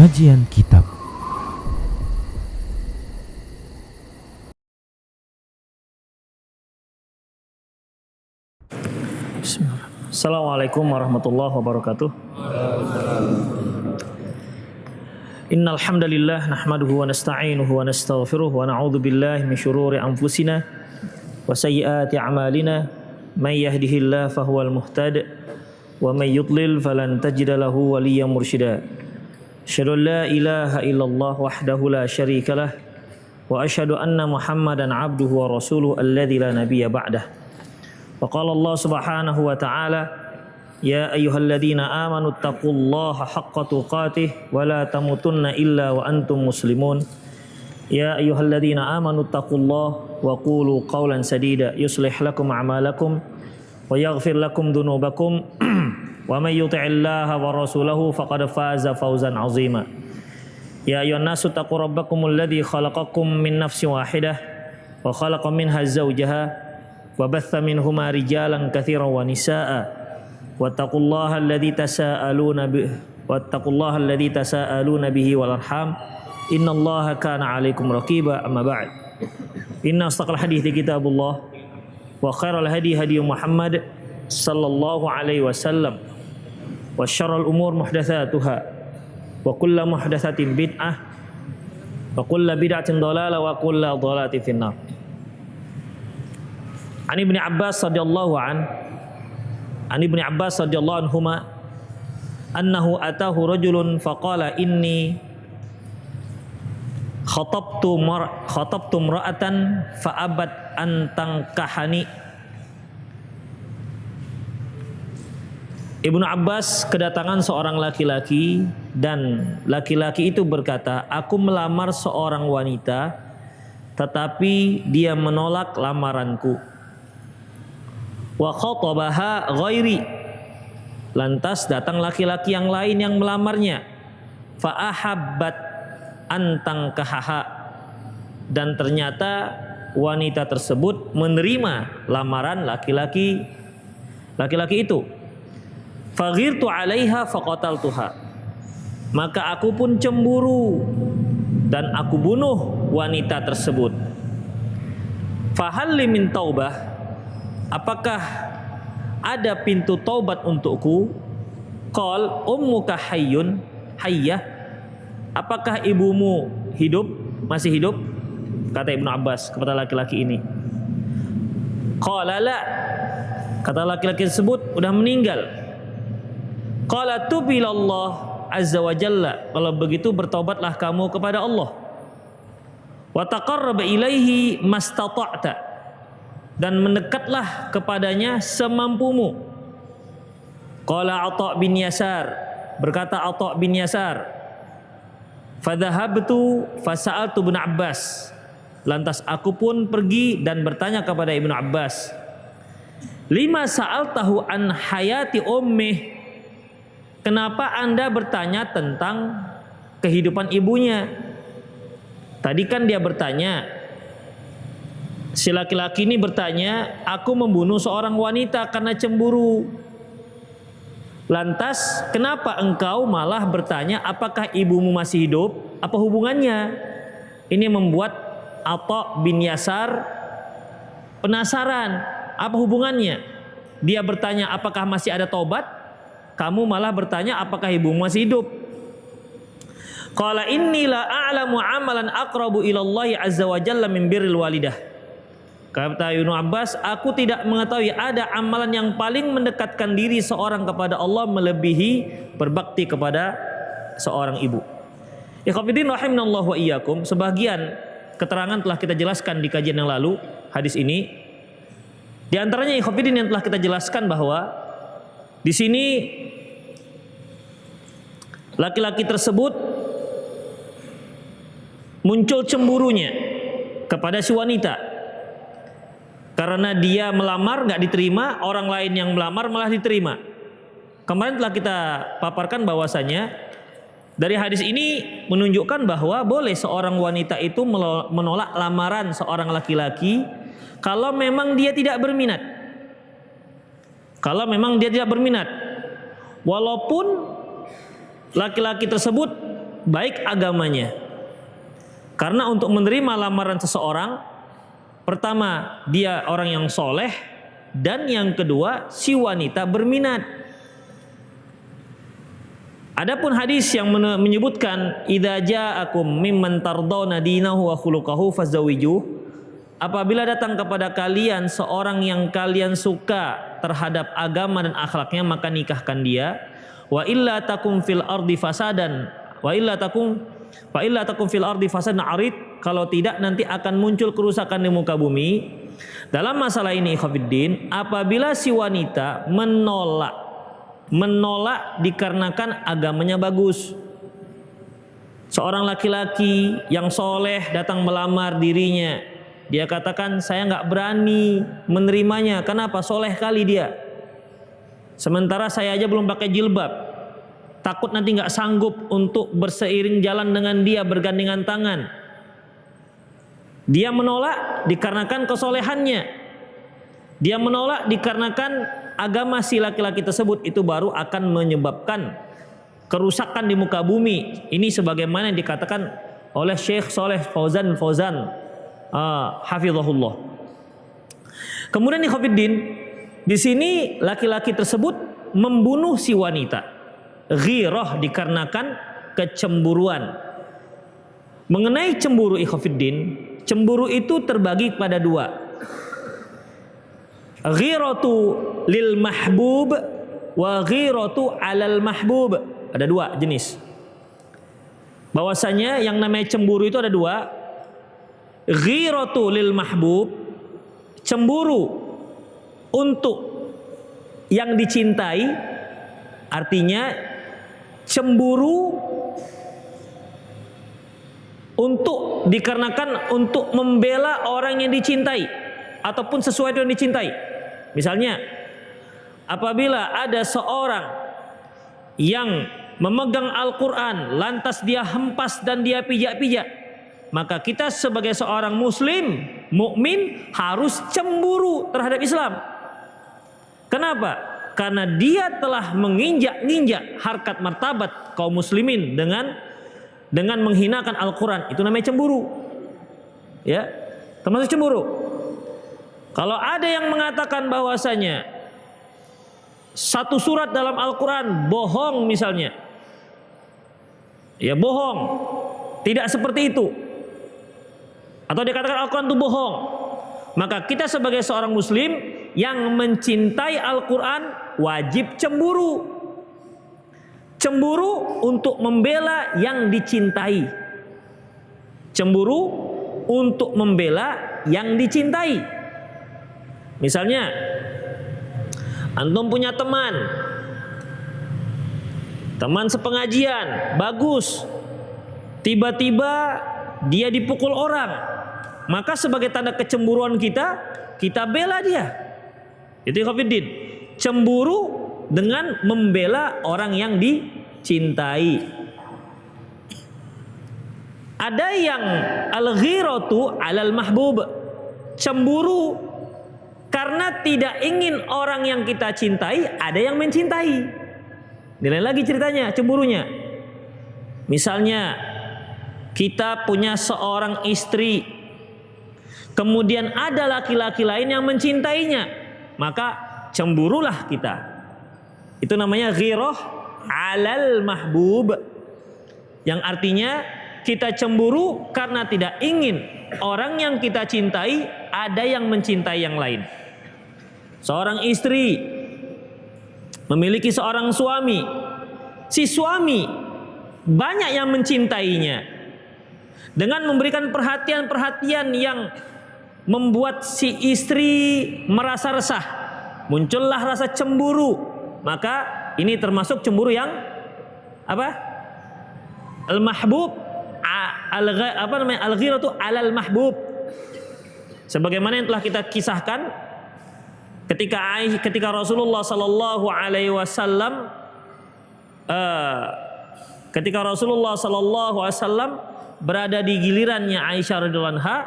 Kajian Kitab. Assalamualaikum warahmatullahi wabarakatuh. Innal hamdalillah nahmaduhu wa nasta'inuhu wa nastaghfiruh wa na'udzu billahi min shururi anfusina wa sayyiati a'malina may yahdihillahu fahuwal muhtadi wa may yudlil falan tajida lahu waliyyan mursyida. Asyhadu an la ilaha illallah wahdahu la syarikalah wa asyhadu anna Muhammadan 'abduhu wa rasuluhu alladzi la nabiyya ba'dah. Wa qala Allah Subhanahu wa ta'ala ya ayyuhalladzina amanu taqullaha haqqa tuqatih wa la tamutunna illa wa antum muslimun. Ya ayyuhalladzina amanu taqullaha wa qulu qawlan sadida yuslih lakum a'malakum wa yaghfir lakum dhunubakum wa may yuti'illaha wa rasulahu faqad faza fawzan 'azima. Ya ayyuhan nasu taqu rabbakumul ladzi khalaqakum min nafsin wahidah wa khalaqa minha zawjaha wa batha minhuma rijalan katsiran wa nisaa wattaqullaha alladzi tasaaluna bihi wal arham innallaha kana 'alaikum raqiba. Amma ba'd. Inna asdaqal hadithi kitabullah wa khairal hadi hadi Muhammad sallallahu alaihi wasallam wa syarrul umur muhdatsatuha wa kullu muhdatsatin bid'ah wa kullu bid'atin dhalalah wa kullu dhalalatin finnar. An Ibnu Abbas radhiyallahu anhuma annahu atahu rajulun faqala inni khatabtu imra'atan fa'abat an tankahani. Ibnu Abbas kedatangan seorang laki-laki dan laki-laki itu berkata, aku melamar seorang wanita tetapi dia menolak lamaranku. Wa khatabaha ghairi, lantas datang laki-laki yang lain yang melamarnya. Fa ahabbat antangkahaha, dan ternyata wanita tersebut menerima lamaran laki-laki itu. Faghirtu 'alaiha faqataltuha, maka aku pun cemburu dan aku bunuh wanita tersebut. Fahal li min taubah, apakah ada pintu taubat untukku? Qal ummuka hayyah, apakah ibumu masih hidup? Kata Ibnu Abbas kepada laki-laki ini. Qala la, kata laki-laki tersebut udah meninggal. Qala tubilallah azza wa jalla, kalau begitu bertobatlah kamu kepada Allah. Wa taqarrab ilaihi mastata'ta, dan mendekatlah kepadanya semampumu. Qala Atha bin Yasar, berkata Atha bin Yasar, fadhahabtu fasa'altu Ibnu Abbas, lantas aku pun pergi dan bertanya kepada Ibnu Abbas, lima sa'altahu an hayati ummih, kenapa Anda bertanya tentang kehidupan ibunya? Tadi kan dia bertanya, si laki-laki ini bertanya, aku membunuh seorang wanita karena cemburu. Lantas kenapa engkau malah bertanya apakah ibumu masih hidup? Apa hubungannya? Ini membuat Atha bin Yasar penasaran, apa hubungannya? Dia bertanya apakah masih ada taubat, kamu malah bertanya apakah ibumu masih hidup. Qala inni la a'lamu amalan aqrabu ilallahi azza wa jalla min birril walidah. Kata Ibnu Abbas, aku tidak mengetahui ada amalan yang paling mendekatkan diri seorang kepada Allah melebihi berbakti kepada seorang ibu. Ikhwatiddin rahimanallahu wa iyyakum, sebagian keterangan telah kita jelaskan di kajian yang lalu hadis ini. Di antaranya ikhwatiddin yang telah kita jelaskan bahwa di sini laki-laki tersebut muncul cemburunya kepada si wanita karena dia melamar nggak diterima, orang lain yang melamar malah diterima. Kemarin telah kita paparkan bahwasanya dari hadis ini menunjukkan bahwa boleh seorang wanita itu menolak lamaran seorang laki-laki kalau memang dia tidak berminat. Kalau memang dia tidak berminat, walaupun laki-laki tersebut baik agamanya. Karena untuk menerima lamaran seseorang, pertama dia orang yang soleh, dan yang kedua si wanita berminat. Adapun hadis yang menyebutkan idza ja'akum mimman tardawna dinahu wa khuluquhu fazawijuh, apabila datang kepada kalian seorang yang kalian suka terhadap agama dan akhlaknya, maka nikahkan dia. Wa illa takum fil ardi fasadan wa illa takum fil ardi fasadan arid, kalau tidak nanti akan muncul kerusakan di muka bumi. Dalam masalah ini ikhwatiddin, apabila si wanita menolak dikarenakan agamanya bagus. Seorang laki-laki yang soleh datang melamar dirinya, dia katakan saya nggak berani menerimanya. Kenapa? Soleh kali dia. Sementara saya aja belum pakai jilbab, takut nanti nggak sanggup untuk berseiring jalan dengan dia, bergandengan tangan. Dia menolak dikarenakan kesolehannya. Dia menolak dikarenakan agama si laki-laki tersebut, itu baru akan menyebabkan kerusakan di muka bumi. Ini sebagaimana yang dikatakan oleh Syekh Shalih Fauzan hafizahullah. Kemudian ikhwatiddin, di sini laki-laki tersebut membunuh si wanita. Ghirah dikarenakan kecemburuan. Mengenai cemburu ikhwatiddin, cemburu itu terbagi pada dua. Ghiratu lil mahbub wa ghiratu alal mahbub. Ada dua jenis. Bahwasanya yang namanya cemburu itu ada dua. Ghiratu lil mahbub, cemburu untuk yang dicintai, artinya cemburu untuk dikarenakan untuk membela orang yang dicintai ataupun sesuai dengan dicintai. Misalnya, apabila ada seorang yang memegang Al-Quran, lantas dia hempas dan dia pijak-pijak, maka kita sebagai seorang muslim, mukmin, harus cemburu terhadap Islam. Kenapa? Karena dia telah menginjak-injak harkat martabat kaum muslimin dengan menghinakan Al-Quran. Itu namanya cemburu. Ya, termasuk cemburu. Kalau ada yang mengatakan bahwasanya satu surat dalam Al-Quran bohong misalnya, ya bohong, tidak seperti itu, atau dikatakan Al-Quran itu bohong, maka kita sebagai seorang muslim yang mencintai Al-Quran wajib cemburu. Cemburu untuk membela yang dicintai. Cemburu untuk membela yang dicintai. Misalnya, antum punya teman sepengajian, bagus. Tiba-tiba dia dipukul orang. Maka sebagai tanda kecemburuan kita bela dia. Itu ikhwatiddin. Cemburu dengan membela orang yang dicintai. Ada yang al-ghiratu alal mahbub, cemburu karena tidak ingin orang yang kita cintai ada yang mencintai. Nilai lagi ceritanya, cemburunya. Misalnya kita punya seorang istri, kemudian ada laki-laki lain yang mencintainya, maka cemburulah kita. Itu namanya ghirah alal mahbub, yang artinya kita cemburu karena tidak ingin orang yang kita cintai ada yang mencintai yang lain. Seorang istri memiliki seorang suami, si suami banyak yang mencintainya dengan memberikan perhatian-perhatian yang membuat si istri merasa resah, muncullah rasa cemburu. Maka ini termasuk cemburu yang apa? Al-mahbub, al-ghiratu alal mahbub. Sebagaimana yang telah kita kisahkan ketika Rasulullah sallallahu alaihi wasallam berada di gilirannya Aisyah radhiyallahu anha,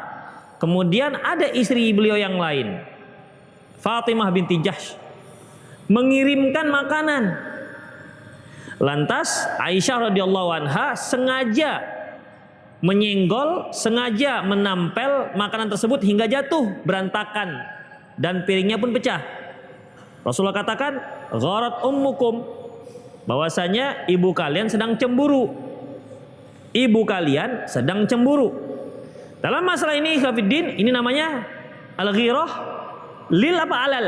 kemudian ada istri beliau yang lain, Fatimah binti Jahsy, mengirimkan makanan. Lantas Aisyah radhiyallahu anha sengaja menyenggol, sengaja menampel makanan tersebut hingga jatuh berantakan dan piringnya pun pecah. Rasulullah katakan, gharat ummukum, bahwasanya ibu kalian sedang cemburu. Ibu kalian sedang cemburu. Dalam masalah ini Khafiddin, ini namanya al-ghirah lil apa alal?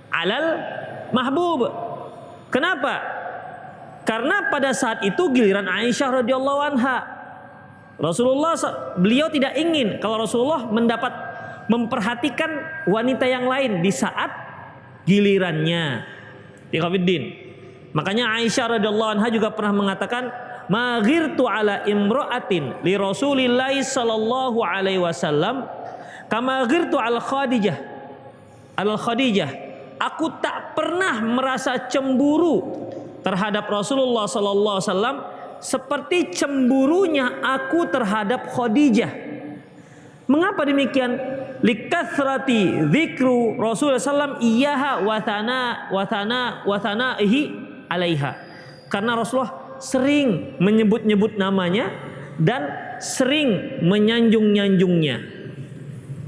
Alal mahbub. Kenapa? Karena pada saat itu giliran Aisyah radhiyallahu anha. Rasulullah, beliau tidak ingin kalau Rasulullah memperhatikan wanita yang lain di saat gilirannya. Khafiddin. Makanya Aisyah radhiyallahu anha juga pernah mengatakan, ma ghirtu ala imra'atin li Rasulillah sallallahu alaihi wasallam kama ghirtu al Khadijah. Aku tak pernah merasa cemburu terhadap Rasulullah sallallahu alaihi wasallam seperti cemburunya aku terhadap Khadijah. Mengapa demikian? Likathrati dzikru Rasulullah sallam iyyaha wa thanaihi alaiha. Karena Rasulullah sering menyebut-nyebut namanya dan sering menyanjung-nyanjungnya.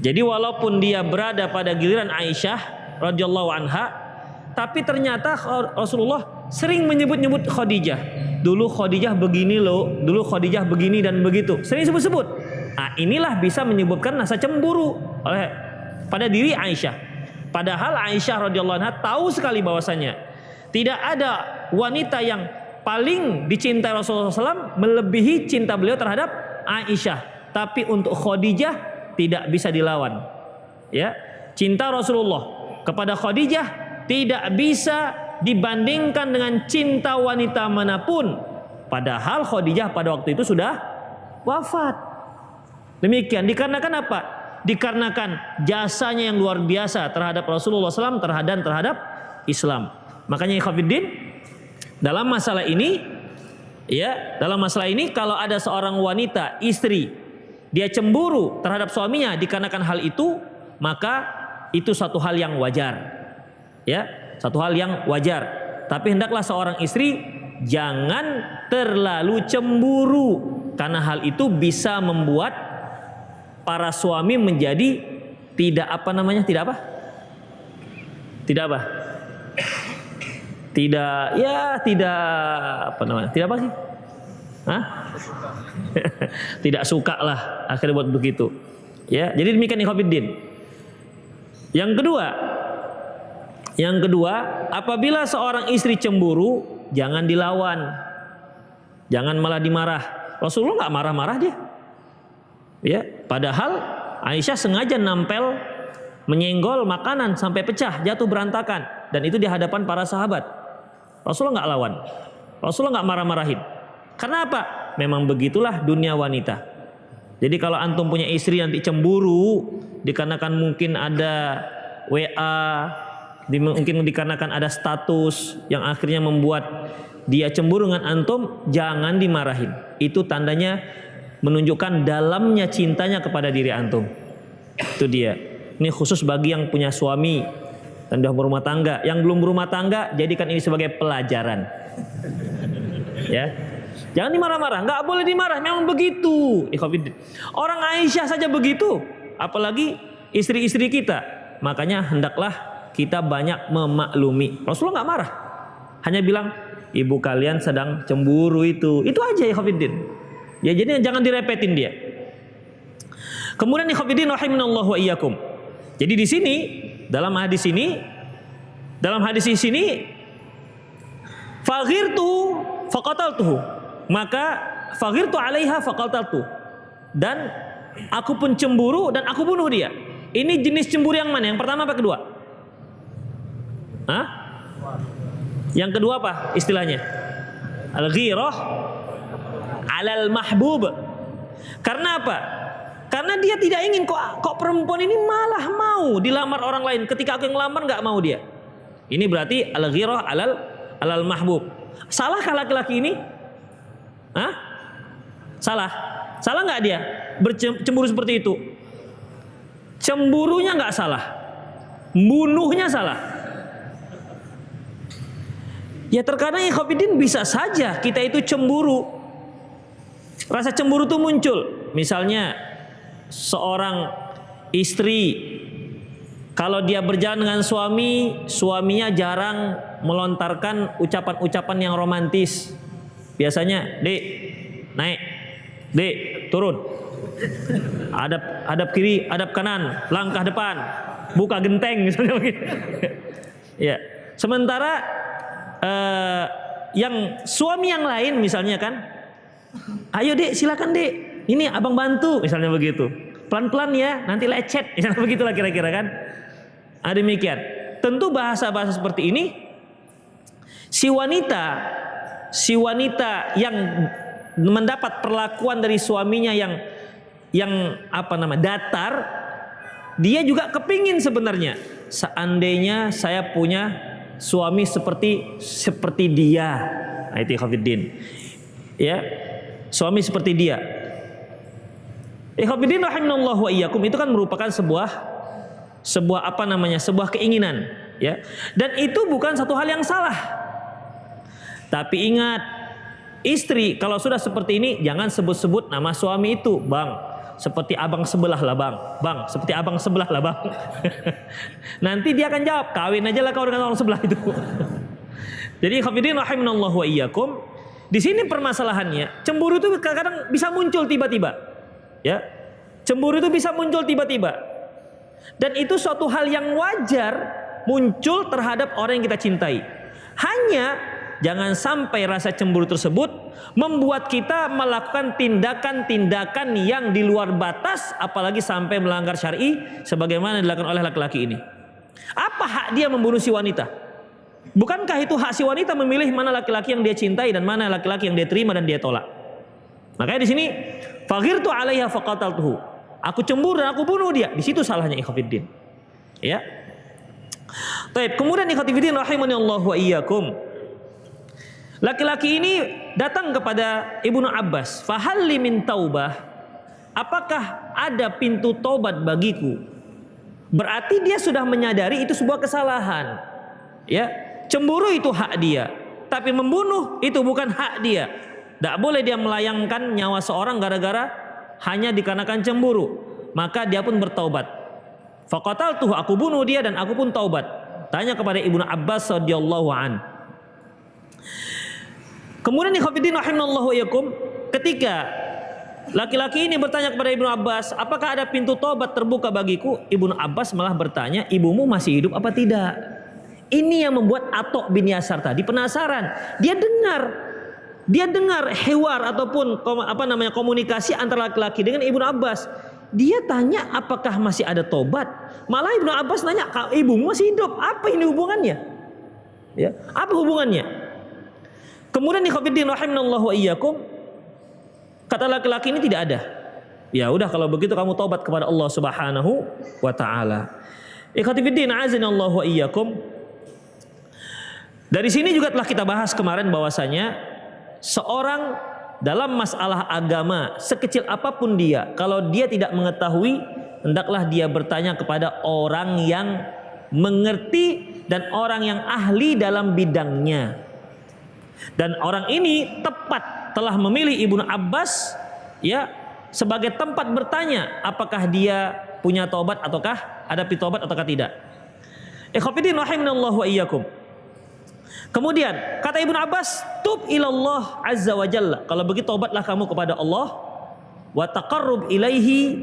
Jadi walaupun dia berada pada giliran Aisyah radhiyallahu anha, tapi ternyata Rasulullah sering menyebut-nyebut Khadijah. Dulu Khadijah begini loh, dulu Khadijah begini dan begitu. Sering sebut-sebut. Nah, inilah bisa menyebutkan rasa cemburu pada diri Aisyah. Padahal Aisyah radhiyallahu anha tahu sekali bahwasanya tidak ada wanita yang paling dicintai Rasulullah SAW melebihi cinta beliau terhadap Aisyah. Tapi untuk Khadijah tidak bisa dilawan. Ya, cinta Rasulullah kepada Khadijah tidak bisa dibandingkan dengan cinta wanita manapun. Padahal Khadijah pada waktu itu sudah wafat. Demikian dikarenakan apa? Dikarenakan jasanya yang luar biasa terhadap Rasulullah SAW terhadap Islam. Makanya Khafiddin, dalam masalah ini kalau ada seorang wanita istri dia cemburu terhadap suaminya dikarenakan hal itu, maka itu satu hal yang wajar. Ya, satu hal yang wajar. Tapi hendaklah seorang istri jangan terlalu cemburu, karena hal itu bisa membuat para suami menjadi tidak apa? Tidak apa sih? Hah? Tidak suka lah akhirnya buat begitu. Ya, jadi demikian Khafiddin. Yang kedua, apabila seorang istri cemburu, jangan dilawan. Jangan malah dimarah. Rasulullah nggak marah-marah dia. Ya, padahal Aisyah sengaja nampel, menyenggol makanan sampai pecah, jatuh berantakan, dan itu di hadapan para sahabat. Rasulullah nggak lawan. Rasulullah nggak marah-marahin. Karena apa? Memang begitulah dunia wanita. Jadi kalau antum punya istri nanti cemburu dikarenakan mungkin ada WA, mungkin dikarenakan ada status yang akhirnya membuat dia cemburu dengan antum, jangan dimarahin. Itu tandanya menunjukkan dalamnya cintanya kepada diri antum. Itu dia. Ini khusus bagi yang punya suami dan sudah berumah tangga. Yang belum berumah tangga, jadikan ini sebagai pelajaran. Ya, jangan dimarah-marah. Nggak boleh dimarah. Memang begitu. Orang Aisyah saja begitu, apalagi istri-istri kita. Makanya hendaklah kita banyak memaklumi. Rasulullah nggak marah, hanya bilang ibu kalian sedang cemburu itu aja ya Khafiddin. Ya, jadi jangan direpetin dia. Kemudian Khafiddin rahimanallahu wa iyyakum. Jadi di sini dalam hadis ini faghirtu faqataltuhu, maka faghirtu alaiha faqataltu, dan aku pun cemburu dan aku bunuh dia. Ini jenis cemburu yang mana? Yang pertama apa kedua? Hah? Yang kedua apa istilahnya? Al-ghirah alal mahbub. Karena apa? Karena dia tidak ingin kok perempuan ini malah mau dilamar orang lain. Ketika aku yang ngelamar nggak mau dia. Ini berarti al-ghirah alal mahbub. Salahkah laki-laki ini? Hah? Salah nggak dia bercemburu seperti itu? Cemburunya nggak salah, bunuhnya salah. Ya terkadang ikhwatiddin bisa saja kita itu cemburu. Rasa cemburu itu muncul. Misalnya seorang istri, kalau dia berjalan dengan suami, suaminya jarang melontarkan ucapan-ucapan yang romantis. Biasanya, "Dek, naik. Dek, turun. Hadap kiri, hadap kanan, langkah depan, buka genteng," misalnya begitu. Ya. Sementara yang suami yang lain misalnya kan, "Ayo Dek, silakan Dek. Ini abang bantu," misalnya begitu. "Pelan-pelan ya, nanti lecet," misalnya begitulah kira-kira kan. Demikian. Tentu bahasa-bahasa seperti ini si wanita yang mendapat perlakuan dari suaminya yang datar, dia juga kepingin sebenarnya, seandainya saya punya suami seperti dia. Nah, itu ikhwatiddin. Ya, suami seperti dia. Ikhwatiddin rahimanallahu wa iyyakum, itu kan merupakan sebuah keinginan, ya. Dan itu bukan satu hal yang salah. Tapi ingat, istri kalau sudah seperti ini jangan sebut-sebut nama suami itu, "Bang, seperti abang sebelah lah bang, bang seperti abang sebelah lah bang." Nanti dia akan jawab, "Kawin aja lah kau dengan orang sebelah itu." Jadi ikhwatiddin rahimanallahu wa iyyakum, di sini permasalahannya, cemburu itu kadang-kadang bisa muncul tiba-tiba. Ya. Cemburu itu bisa muncul tiba-tiba. Dan itu suatu hal yang wajar muncul terhadap orang yang kita cintai. Hanya jangan sampai rasa cemburu tersebut membuat kita melakukan tindakan-tindakan yang di luar batas, apalagi sampai melanggar syar'i sebagaimana dilakukan oleh laki-laki ini. Apa hak dia membunuh si wanita? Bukankah itu hak si wanita memilih mana laki-laki yang dia cintai dan mana laki-laki yang dia terima dan dia tolak? Makanya di sini, "Faghirtu 'alaiha faqataltuhu." Aku cemburu dan aku bunuh dia. Di situ salahnya ikhwatiddin. Ya. Baik, kemudian ikhwatiddin rahimanallahu wa iyyakum. Laki-laki ini datang kepada Ibnu Abbas, "Fahalli min taubah?" Apakah ada pintu taubat bagiku? Berarti dia sudah menyadari itu sebuah kesalahan. Ya, cemburu itu hak dia, tapi membunuh itu bukan hak dia. Tidak boleh dia melayangkan nyawa seorang gara-gara hanya dikarenakan cemburu. Maka dia pun bertaubat. Faqataltuhu, aku bunuh dia dan aku pun taubat. Tanya kepada Ibnu Abbas radhiyallahu an. Kemudian ikhwatiddin rahimanallahu iyyakum, ketika laki-laki ini bertanya kepada Ibnu Abbas, "Apakah ada pintu taubat terbuka bagiku?" Ibnu Abbas malah bertanya, "Ibumu masih hidup apa tidak?" Ini yang membuat Atok bin Yasar tadi penasaran. Dia dengar hiwar ataupun komunikasi antara laki-laki dengan Ibnu Abbas. Dia tanya apakah masih ada tobat. Malah Ibnu Abbas nanya, "Ibumu masih hidup, apa ini hubungannya?" Ya, apa hubungannya? Kemudian ikhwatiddin rahimanallahu wa iyyakum, kata laki-laki ini tidak ada. Ya udah, kalau begitu kamu tobat kepada Allah Subhanahu wa taala. Ikhwatiddin azanallahu wa iyyakum. Dari sini juga telah kita bahas kemarin bahwasanya seorang dalam masalah agama sekecil apapun dia, kalau dia tidak mengetahui, hendaklah dia bertanya kepada orang yang mengerti dan orang yang ahli dalam bidangnya. Dan orang ini tepat telah memilih Ibnu Abbas ya sebagai tempat bertanya apakah dia punya taubat ataukah ada taubat ataukah tidak. Ikhwatiddin rahimanallahu wa iyyakum. Kemudian kata Ibnu Abbas, "Tub ilallah azza wa jalla." Kalau begitu taubatlah kamu kepada Allah, wa taqarrub ilaihi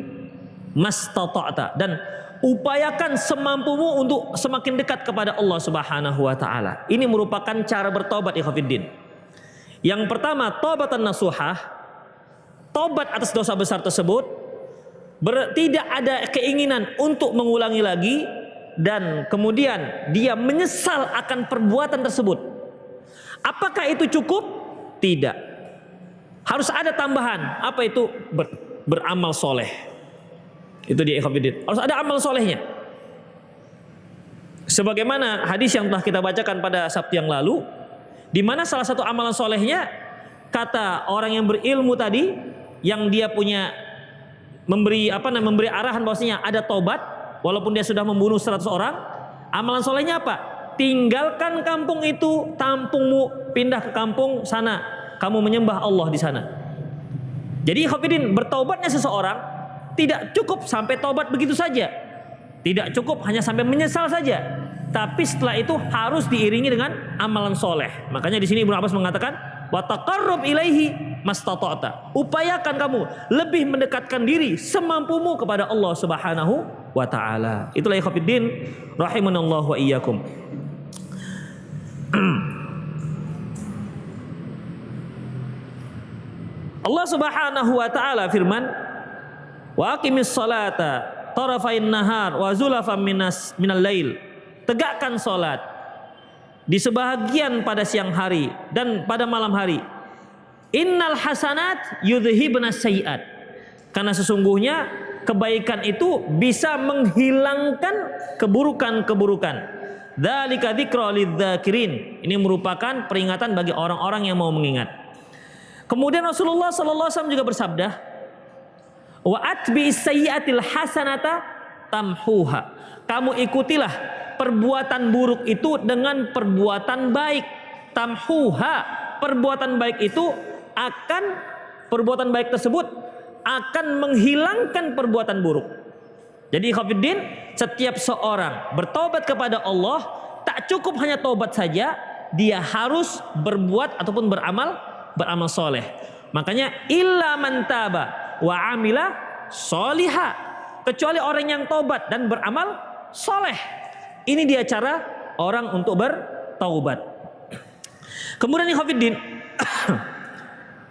mastata'ta, dan upayakan semampumu untuk semakin dekat kepada Allah Subhanahu wa taala. Ini merupakan cara bertobat ikhwatiddin. Yang pertama, taubatan nasuhah, tobat atas dosa besar tersebut, tidak ada keinginan untuk mengulangi lagi, dan kemudian dia menyesal akan perbuatan tersebut. Apakah itu cukup? Tidak. Harus ada tambahan. Apa itu? Beramal soleh. Itu dia ikhwatiddin. Harus ada amal solehnya. Sebagaimana hadis yang telah kita bacakan pada Sabtu yang lalu, di mana salah satu amalan solehnya, kata orang yang berilmu tadi, yang dia punya memberi arahan bahwasanya ada tobat, walaupun dia sudah membunuh 100 orang, amalan solehnya apa? tinggalkan kampung itu, kampungmu, pindah ke kampung sana, kamu menyembah Allah di sana. Jadi khafidin, bertaubatnya seseorang tidak cukup sampai taubat begitu saja, tidak cukup hanya sampai menyesal saja, tapi setelah itu harus diiringi dengan amalan soleh. Makanya di sini Ibnu Abbas mengatakan, wa taqarrub ilaihi mastata'ta, upayakan kamu lebih mendekatkan diri semampumu kepada Allah Subhanahu wa taala. Itulah ikhwatiddin rahimanallahu wa iyyakum. Allah Subhanahu wa taala firman, wa aqimis salata tarafain nahar wa zulafan minal lail. Tegakkan salat di sebahagian pada siang hari dan pada malam hari. Innal hasanat yudhibnas sayiat. Karena sesungguhnya kebaikan itu bisa menghilangkan keburukan-keburukan. Dzalika dzikra lidzakirin. Ini merupakan peringatan bagi orang-orang yang mau mengingat. Kemudian Rasulullah sallallahu alaihi wasallam juga bersabda, wa atbi'is sayyi'atil hasanata tamhuha. Kamu ikutilah perbuatan buruk itu dengan perbuatan baik. Tamhuha, perbuatan baik itu perbuatan baik tersebut akan menghilangkan perbuatan buruk. Jadi khafidin, setiap seorang bertobat kepada Allah tak cukup hanya tobat saja, dia harus berbuat ataupun beramal soleh. Makanya illa man taba wa amila sholiha, kecuali orang yang tobat dan beramal soleh. Ini dia cara orang untuk bertaubat. Kemudian ikhwatiddin,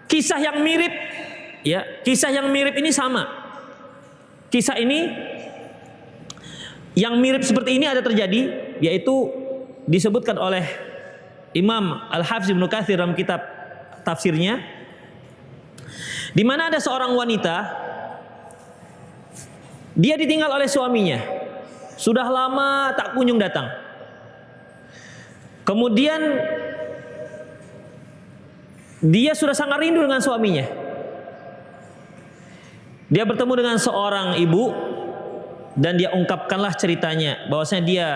kisah yang mirip, ya, kisah yang mirip ini sama. Kisah ini yang mirip seperti ini ada terjadi, yaitu disebutkan oleh Imam Al-Hafiz Ibnu Katsir dalam kitab tafsirnya, di mana ada seorang wanita, dia ditinggal oleh suaminya, sudah lama tak kunjung datang. Kemudian dia sudah sangat rindu dengan suaminya. Dia bertemu dengan seorang ibu dan dia ungkapkanlah ceritanya, bahwasanya dia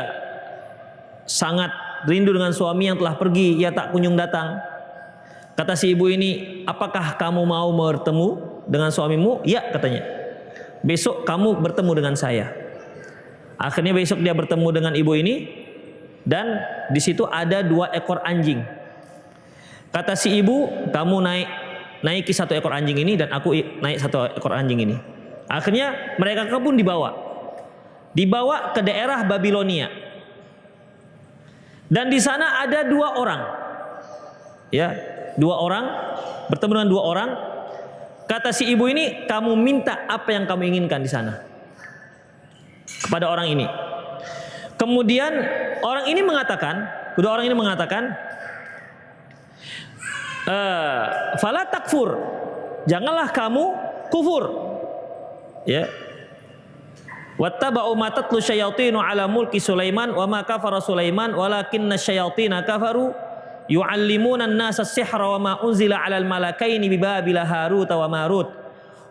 sangat rindu dengan suami yang telah pergi, ia tak kunjung datang. Kata si ibu ini, apakah kamu mau bertemu dengan suamimu? Ya, katanya. Besok kamu bertemu dengan saya. Akhirnya besok dia bertemu dengan ibu ini, dan di situ ada 2 ekor anjing. Kata si ibu, kamu naiki 1 ekor anjing ini dan aku naik 1 ekor anjing ini. Akhirnya mereka pun dibawa ke daerah Babilonia. Dan di sana ada 2 orang. Ya, 2 orang bertemu dengan 2 orang. Kata si ibu ini, kamu minta apa yang kamu inginkan di sana kepada orang ini. Kemudian kedua orang ini mengatakan, fala takfur, janganlah kamu kufur. Ya. Wattaba'u ma tatlu syayatinu ala mulki Sulaiman wa ma kafara Sulaiman walakinna syayatina kafaru yu'allimuna an-nasa as-sihra wa ma unzila 'alal malakaini bi Babila Harut wa Marut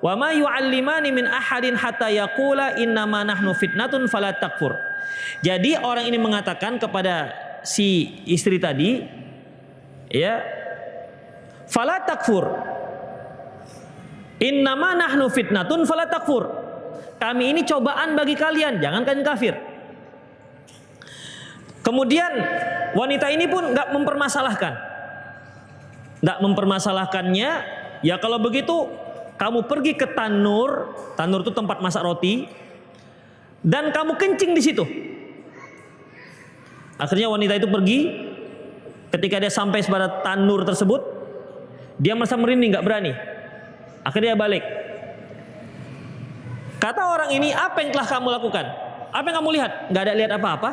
wa ma yu'allimani min ahadin hatta yaqula innama nahnu fitnatun fala takfur. Jadi orang ini mengatakan kepada si istri tadi, ya, fala takfur, innama nahnu fitnatun fala takfur, kami ini cobaan bagi kalian, jangan kalian kafir. Kemudian wanita ini pun nggak mempermasalahkannya. Ya kalau begitu kamu pergi ke tanur itu tempat masak roti, dan kamu kencing di situ. Akhirnya wanita itu pergi. Ketika dia sampai pada tanur tersebut, dia merasa merinding, nggak berani. Akhirnya dia balik. Kata orang ini, apa yang telah kamu lakukan? Apa yang kamu lihat? Nggak ada lihat apa-apa.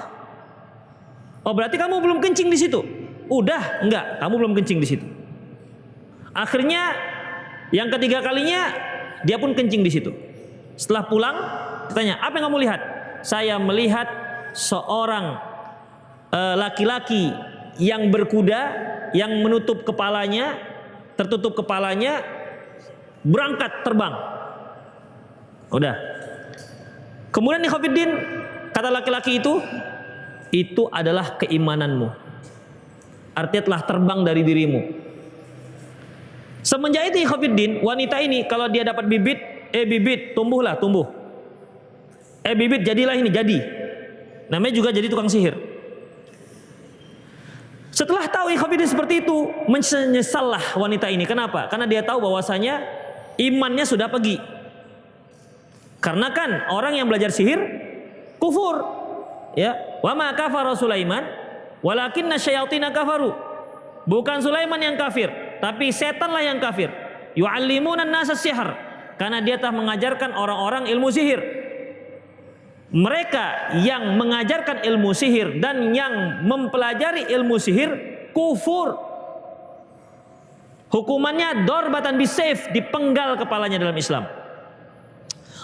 Oh, berarti kamu belum kencing di situ? Udah, enggak, kamu belum kencing di situ. Akhirnya yang ketiga kalinya dia pun kencing di situ. Setelah pulang, ditanya, apa yang kamu lihat? Saya melihat seorang laki-laki yang berkuda, yang menutup kepalanya, tertutup kepalanya, berangkat terbang. Udah. Kemudian ikhwatiddin, kata laki-laki itu, itu adalah keimananmu. Artinya telah terbang dari dirimu. Semenjak itu ikhwatiddin, wanita ini kalau dia dapat bibit, bibit, tumbuhlah, tumbuh. Bibit, jadilah ini, jadi. Namanya juga jadi tukang sihir. Setelah tahu ikhwatiddin seperti itu, menyesallah wanita ini. Kenapa? Karena dia tahu bahwasanya imannya sudah pergi. Karena kan orang yang belajar sihir kufur. Ya, wa ma kafara Sulaiman walakinna syayatina kafaru. Bukan Sulaiman yang kafir, tapi setanlah yang kafir. Yu'allimuna an-nasa sihr, karena dia telah mengajarkan orang-orang ilmu sihir. Mereka yang mengajarkan ilmu sihir dan yang mempelajari ilmu sihir kufur. Hukumannya dorbatan bisayf, dipenggal kepalanya dalam Islam.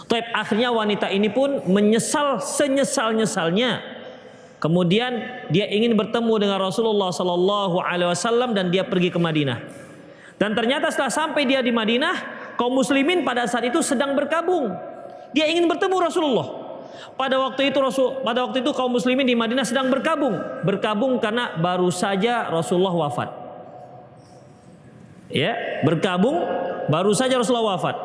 Taib, akhirnya wanita ini pun menyesal senyesal-nyesalnya. Kemudian dia ingin bertemu dengan Rasulullah Sallallahu Alaihi Wasallam dan dia pergi ke Madinah. Dan ternyata setelah sampai dia di Madinah, kaum muslimin pada saat itu sedang berkabung. Dia ingin bertemu Rasulullah. Pada waktu itu kaum muslimin di Madinah sedang berkabung karena baru saja Rasulullah wafat. Ya, berkabung baru saja Rasulullah wafat.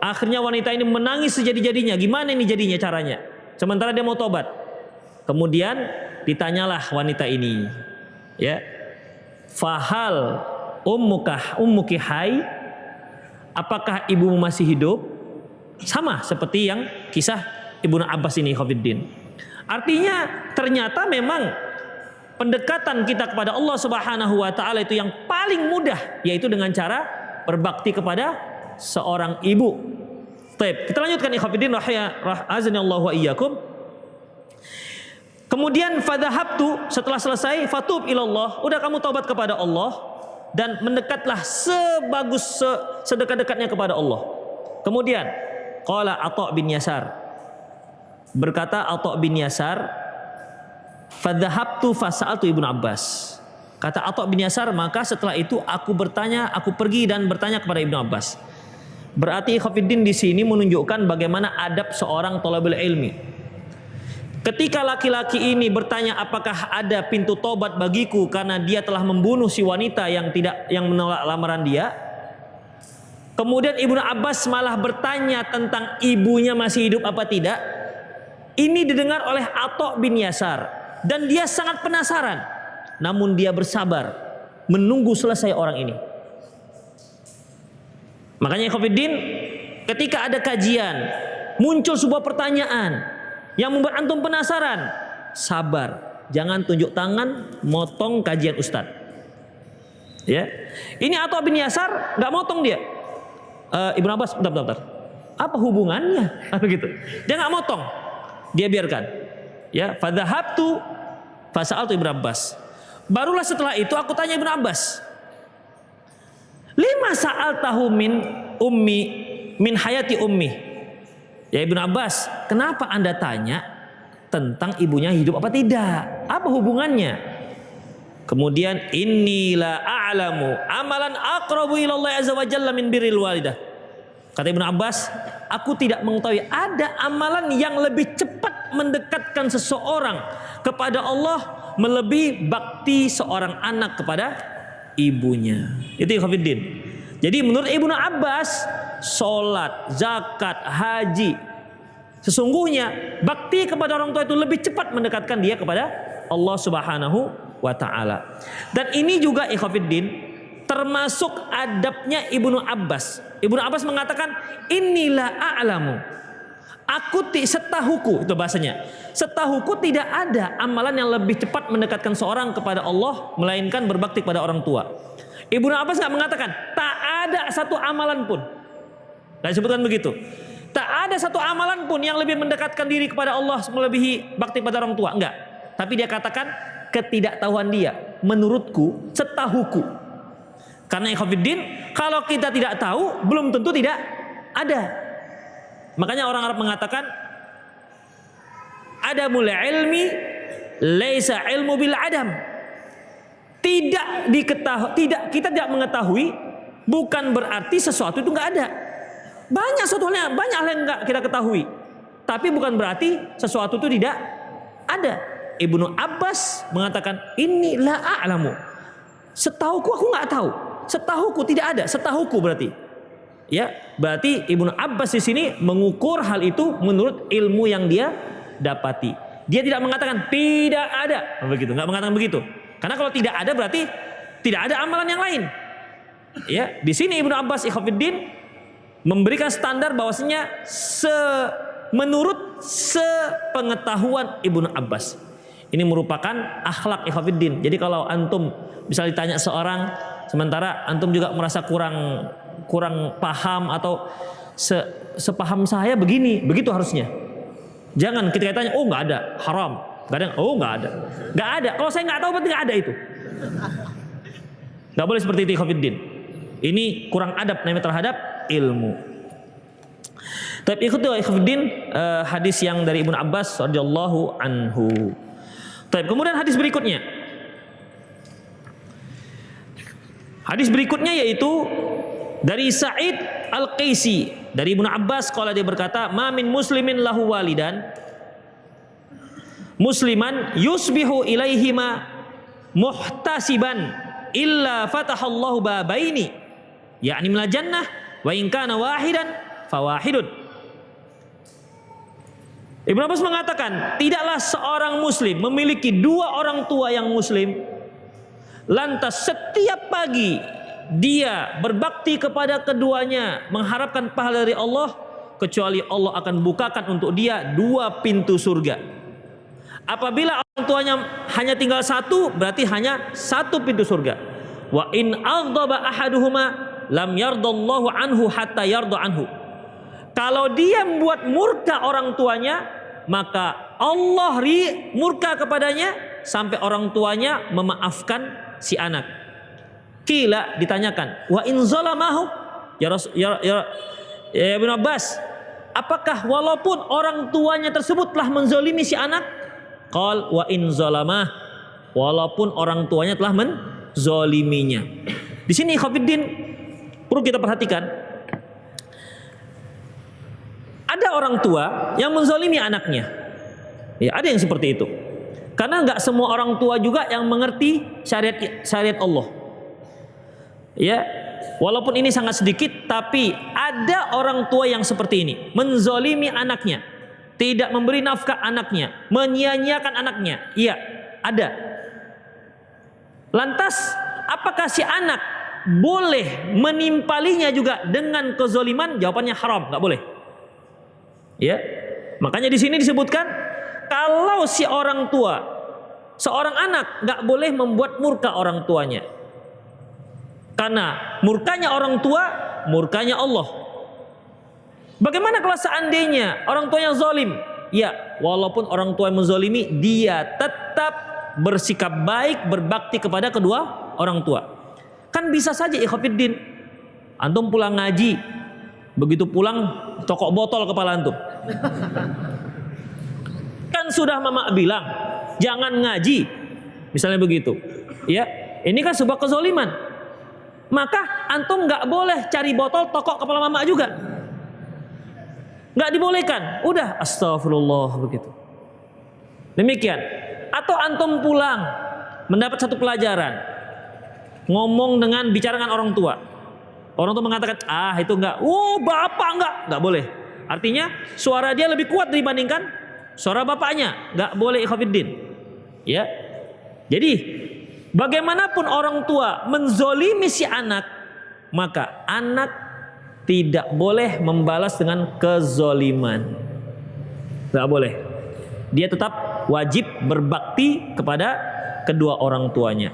Akhirnya wanita ini menangis sejadi-jadinya. Gimana ini jadinya caranya? Sementara dia mau tobat. Kemudian ditanyalah wanita ini, ya, fahal ummuki hai, apakah ibumu masih hidup? Sama seperti yang kisah Ibnu Abbas ini, ikhwatiddin. Artinya ternyata memang pendekatan kita kepada Allah Subhanahu wa taala itu yang paling mudah, yaitu dengan cara berbakti kepada seorang ibu. Baik, kita lanjutkan ikhwatiddin azanillahu wa iyyakum. Kemudian fadhahabtu, setelah selesai fatub ilallah, udah kamu taubat kepada Allah dan mendekatlah sedekat-dekatnya kepada Allah. Kemudian qala Atha bin Yasar, berkata Atha bin Yasar, fadhahabtu fasa'altu Ibnu Abbas. Kata Atha bin Yasar, maka setelah itu aku pergi dan bertanya kepada Ibnu Abbas. Berarti ikhwatiddin di sini menunjukkan bagaimana adab seorang thalabul ilmi. Ketika laki-laki ini bertanya apakah ada pintu tobat bagiku karena dia telah membunuh si wanita yang menolak lamaran dia. Kemudian Ibnu Abbas malah bertanya tentang ibunya masih hidup apa tidak. Ini didengar oleh Atha bin Yasar dan dia sangat penasaran. Namun dia bersabar menunggu selesai orang ini. Makanya ikhwatiddin, ketika ada kajian muncul sebuah pertanyaan yang membuat antum penasaran, sabar, jangan tunjuk tangan motong kajian ustaz. Ya, ini Atha bin Yasar nggak motong dia. Ibnu Abbas, bentar, apa hubungannya? Begitu. Dia nggak motong, dia biarkan. Ya, fadhahabtu fasa'altu Ibnu Abbas. Barulah setelah itu aku tanya Ibnu Abbas, lima sa'altahu min hayati ummi. Ya Ibnu Abbas, kenapa Anda tanya tentang ibunya hidup apa tidak? Apa hubungannya? Kemudian innila a'lamu amalan aqrabu ilallah azza wa jalla min birril walidah. Kata Ibnu Abbas, aku tidak mengetahui ada amalan yang lebih cepat mendekatkan seseorang kepada Allah melebihi bakti seorang anak kepada ibunya. Itu ikhwatiddin. Jadi menurut Ibnu Abbas, sholat, zakat, haji, sesungguhnya bakti kepada orang tua itu lebih cepat mendekatkan dia kepada Allah Subhanahu wa taala. Dan ini juga ikhwatiddin termasuk adabnya Ibnu Abbas. Ibnu Abbas mengatakan inilah a'lamu. Setahuku, itu bahasanya. Setahuku tidak ada amalan yang lebih cepat mendekatkan seorang kepada Allah melainkan berbakti kepada orang tua. Ibnu Abbas nggak mengatakan tak ada satu amalan pun. Nggak disebutkan begitu. Tak ada satu amalan pun yang lebih mendekatkan diri kepada Allah melebihi bakti pada orang tua. Enggak. Tapi dia katakan ketidaktahuan dia. Menurutku, setahuku. Karena ikhwatiddin, kalau kita tidak tahu, belum tentu tidak ada. Makanya orang Arab mengatakan adamul ilmi laisa ilmu bil adam. Kita tidak mengetahui bukan berarti sesuatu itu enggak ada. Banyak hal yang enggak kita ketahui. Tapi bukan berarti sesuatu itu tidak ada. Ibnu Abbas mengatakan, ini la a'lamu. Setahuku aku nggak tahu. Setahuku tidak ada. Setahuku berarti. Ya, berarti Ibnu Abbas di sini mengukur hal itu menurut ilmu yang dia dapati. Dia tidak mengatakan tidak ada, begitu. Nggak mengatakan begitu. Karena kalau tidak ada berarti tidak ada amalan yang lain. Ya, di sini Ibnu Abbas ikhwatiddin memberikan standar bahwasanya menurut sepengetahuan Ibnu Abbas. Ini merupakan akhlak ikhwatiddin. Jadi kalau antum bisa ditanya seorang sementara antum juga merasa kurang paham atau sepaham saya begini, begitu harusnya. Jangan ketika tanya, oh nggak ada, haram, nggak ada, oh nggak ada. Kalau saya nggak tahu berarti nggak ada itu. Nggak boleh seperti itu ikhwatiddin. Ini kurang adab namanya terhadap ilmu. Tapi ikuti ikhwatiddin hadis yang dari Ibnu Abbas radhiyallahu anhu. Tapi kemudian hadis berikutnya. Hadis berikutnya yaitu dari Sa'id Al-Qaisi dari Ibnu Abbas, qala dia berkata, "Ma min muslimin lahu walidan musliman yusbihu ilaihima muhtasiban illa fatahallahu babaini yakni minal jannah wa in kana wahidan fawahidun." Ibnu Abbas mengatakan, tidaklah seorang muslim memiliki dua orang tua yang muslim lantas setiap pagi dia berbakti kepada keduanya mengharapkan pahala dari Allah, kecuali Allah akan bukakan untuk dia dua pintu surga. Apabila orang tuanya hanya tinggal satu, berarti hanya satu pintu surga. Wa in aghdaba ahaduhuma lam yardallahu anhu hatta yarda anhu. Kalau dia membuat murka orang tuanya, maka Allah murka kepadanya sampai orang tuanya memaafkan si anak. Kila ditanyakan, wa in zalamahu ya Ibnu Abbas, apakah walaupun orang tuanya tersebut telah menzalimi si anak? Qal wa in zalamah, walaupun orang tuanya telah menzaliminya. Di sini ikhwatiddin perlu kita perhatikan, ada orang tua yang menzalimi anaknya. Ya, ada yang seperti itu. Karena nggak semua orang tua juga yang mengerti syariat Allah. Ya, walaupun ini sangat sedikit, tapi ada orang tua yang seperti ini, menzalimi anaknya, tidak memberi nafkah anaknya, menyia-nyiakan anaknya. Iya, ada. Lantas, apakah si anak boleh menimpalinya juga dengan kezaliman? Jawabannya haram, nggak boleh. Ya, makanya di sini disebutkan kalau si orang tua, seorang anak nggak boleh membuat murka orang tuanya. Karena murkanya orang tua, murkanya Allah. Bagaimana kalau seandainya orang tuanya zalim? Ya, walaupun orang tua yang menzalimi, dia tetap bersikap baik, berbakti kepada kedua orang tua. Kan bisa saja ikhwatiddin, antum pulang ngaji, begitu pulang cokok botol kepala antum. Kan sudah mama bilang jangan ngaji, misalnya begitu. Ya, ini kan sebuah kezaliman. Maka antum nggak boleh cari botol tokok kepala mama juga, nggak dibolehkan. Udah astagfirullah begitu. Demikian. Atau antum pulang mendapat satu pelajaran, ngomong dengan bicara dengan orang tua. Orang tua mengatakan itu nggak, bapak nggak boleh. Artinya suara dia lebih kuat dibandingkan suara bapaknya, nggak boleh ikhwatiddin. Ya, jadi bagaimanapun orang tua menzolimi si anak, maka anak tidak boleh membalas dengan kezoliman. Tidak boleh. Dia tetap wajib berbakti kepada kedua orang tuanya.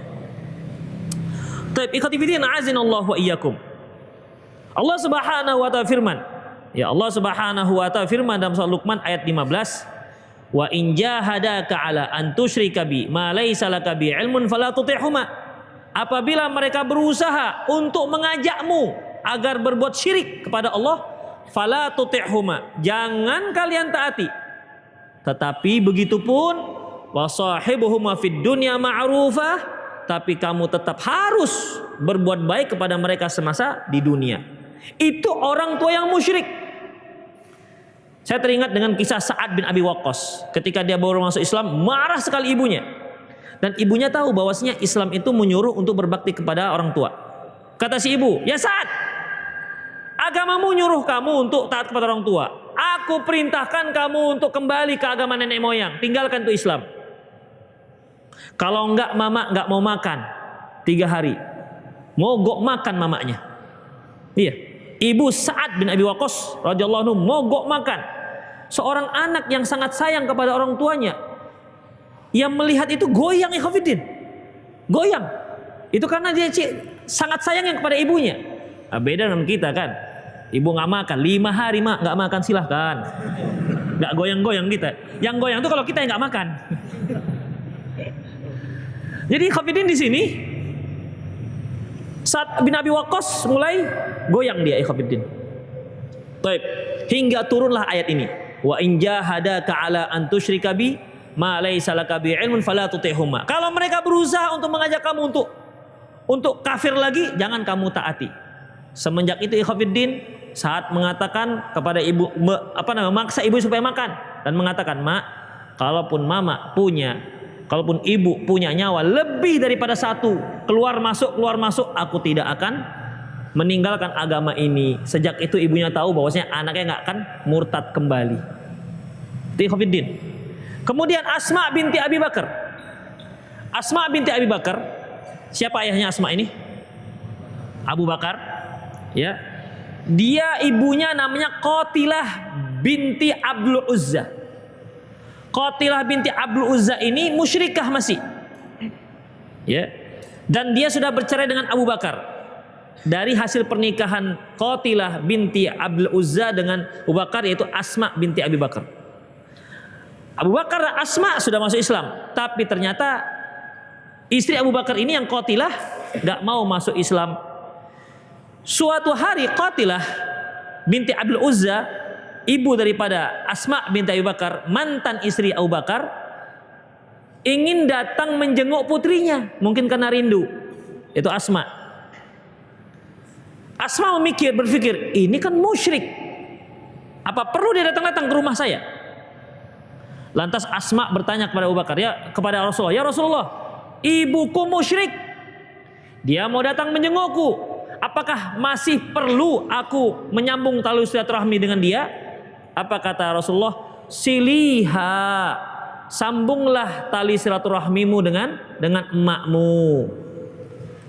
Taib ikhwati fillah, azinallahu wa iyyakum. Allah Subhanahu wa ta'ala firman. Ya, Allah Subhanahu wa ta'ala firman dalam surah Luqman ayat 15. Wa in jahadaka ala an tusyrika bi ma laisa laka bi ilmun fala tuti'huma. Apabila mereka berusaha untuk mengajakmu agar berbuat syirik kepada Allah, fala tuti'huma, jangan kalian taati. Tetapi begitupun wasahibuhuma fid dunya ma'rufah, tapi kamu tetap harus berbuat baik kepada mereka semasa di dunia. Itu orang tua yang musyrik. Saya teringat dengan kisah Sa'ad bin Abi Waqqas. Ketika dia baru masuk Islam, marah sekali ibunya. Dan ibunya tahu bahwasanya Islam itu menyuruh untuk berbakti kepada orang tua. Kata si ibu, "Ya Sa'ad, agamamu nyuruh kamu untuk taat kepada orang tua. Aku perintahkan kamu untuk kembali ke agama nenek moyang. Tinggalkan itu Islam. Kalau enggak mama enggak mau makan 3 hari. Mogok makan mamanya." Iya, ibu Sa'ad bin Abi Waqqas radhiyallahu anhu mogok makan. Seorang anak yang sangat sayang kepada orang tuanya, yang melihat itu goyang, ikhwatiddin. Goyang. Itu karena dia sangat sayang kepada ibunya. Nah, beda dengan kita kan. Ibu nggak makan 5 hari mak nggak makan, silahkan. Nggak goyang-goyang kita. Yang goyang itu kalau kita yang nggak makan. Jadi ikhwatiddin di sini Sa'ad bin Abi Waqqas mulai goyang dia, ikhwatiddin. Baik, hingga turunlah ayat ini. Wa in jahadaka ala an tusyrika bi ma laysa laka bi ilmun fala tuti'huma. Kalau mereka berusaha untuk mengajak kamu untuk kafir lagi, jangan kamu taati. Semenjak itu ikhwatiddin, saat mengatakan kepada ibu, memaksa ibu supaya makan dan mengatakan, "Mak, kalaupun ibu punya nyawa lebih daripada 1, keluar masuk, aku tidak akan meninggalkan agama ini." Sejak itu ibunya tahu bahwasanya anaknya nggak akan murtad kembali. Ikhwatiddin. Kemudian Asma binti Abi Bakar. Asma binti Abi Bakar, siapa ayahnya Asma ini? Abu Bakar. Ya, dia ibunya namanya Qatilah binti Abdul Uzza. Qatilah binti Abdul Uzza ini musyrikah masih. Ya. Dan dia sudah bercerai dengan Abu Bakar. Dari hasil pernikahan Qatilah binti Abdul Uzza dengan Abu Bakar, yaitu Asma binti Abi Bakar. Abu Bakar dan Asma sudah masuk Islam, tapi ternyata istri Abu Bakar ini yang Qatilah gak mau masuk Islam. Suatu hari Qatilah binti Abdul Uzza, ibu daripada Asma binti Abu Bakar, mantan istri Abu Bakar, ingin datang menjenguk putrinya, mungkin karena rindu. Itu Asma. Asma berpikir, ini kan musyrik. Apa perlu dia datang-datang ke rumah saya? Lantas Asma bertanya kepada Abu Bakar, kepada Rasulullah, "Ya Rasulullah, ibuku musyrik. Dia mau datang menjengukku. Apakah masih perlu aku menyambung tali silaturahmi dengan dia?" Apa kata Rasulullah? "Siliha, sambunglah tali silaturahmimu dengan emakmu."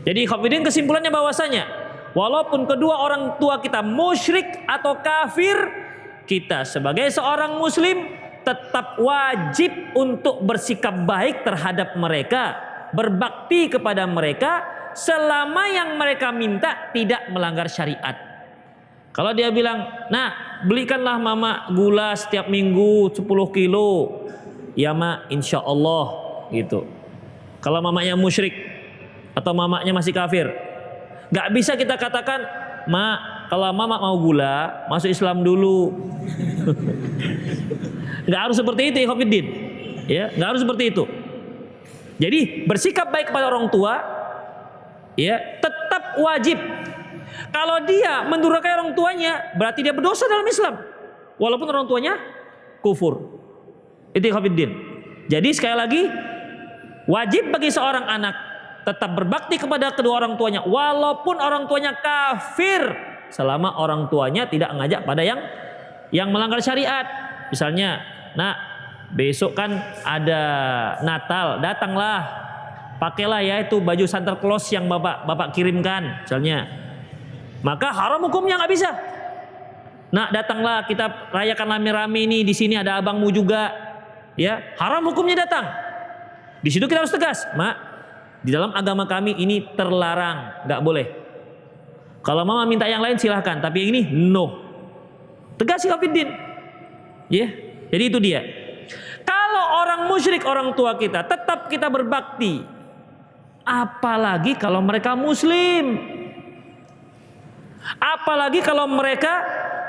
Jadi ikhwatiddin, kesimpulannya bahwasanya walaupun kedua orang tua kita musyrik atau kafir, kita sebagai seorang muslim tetap wajib untuk bersikap baik terhadap mereka, berbakti kepada mereka selama yang mereka minta tidak melanggar syariat. Kalau dia bilang, "Nah, belikanlah mama gula setiap minggu 10 kilo. Ya mak, insya Allah gitu. Kalau mamanya musyrik atau mamanya masih kafir, gak bisa kita katakan, "Mak, kalau mama mau gula, masuk Islam dulu." Gak harus seperti itu, ikhwatiddin. Ya, gak harus seperti itu. Jadi bersikap baik kepada orang tua, ya, tetap wajib. Kalau dia mendurhakai orang tuanya, berarti dia berdosa dalam Islam, walaupun orang tuanya kufur. Itu ikhwatiddin. Jadi sekali lagi, wajib bagi seorang anak tetap berbakti kepada kedua orang tuanya, walaupun orang tuanya kafir, selama orang tuanya tidak mengajak pada yang melanggar syariat. Misalnya, "Nak, besok kan ada Natal, datanglah, pakailah ya itu baju Santa Claus yang bapak kirimkan," misalnya. Maka haram hukumnya, nggak bisa. "Nak, datanglah, kita rayakan rame-rame ini, di sini ada abangmu juga." Ya, haram hukumnya datang. Di situ kita harus tegas, "Mak, di dalam agama kami ini terlarang, nggak boleh. Kalau mama minta yang lain silahkan, tapi yang ini no." Tegas ikhwatiddin. Ya, jadi itu dia. Kalau orang musyrik orang tua kita, tetap kita berbakti. Apalagi kalau mereka muslim. Apalagi kalau mereka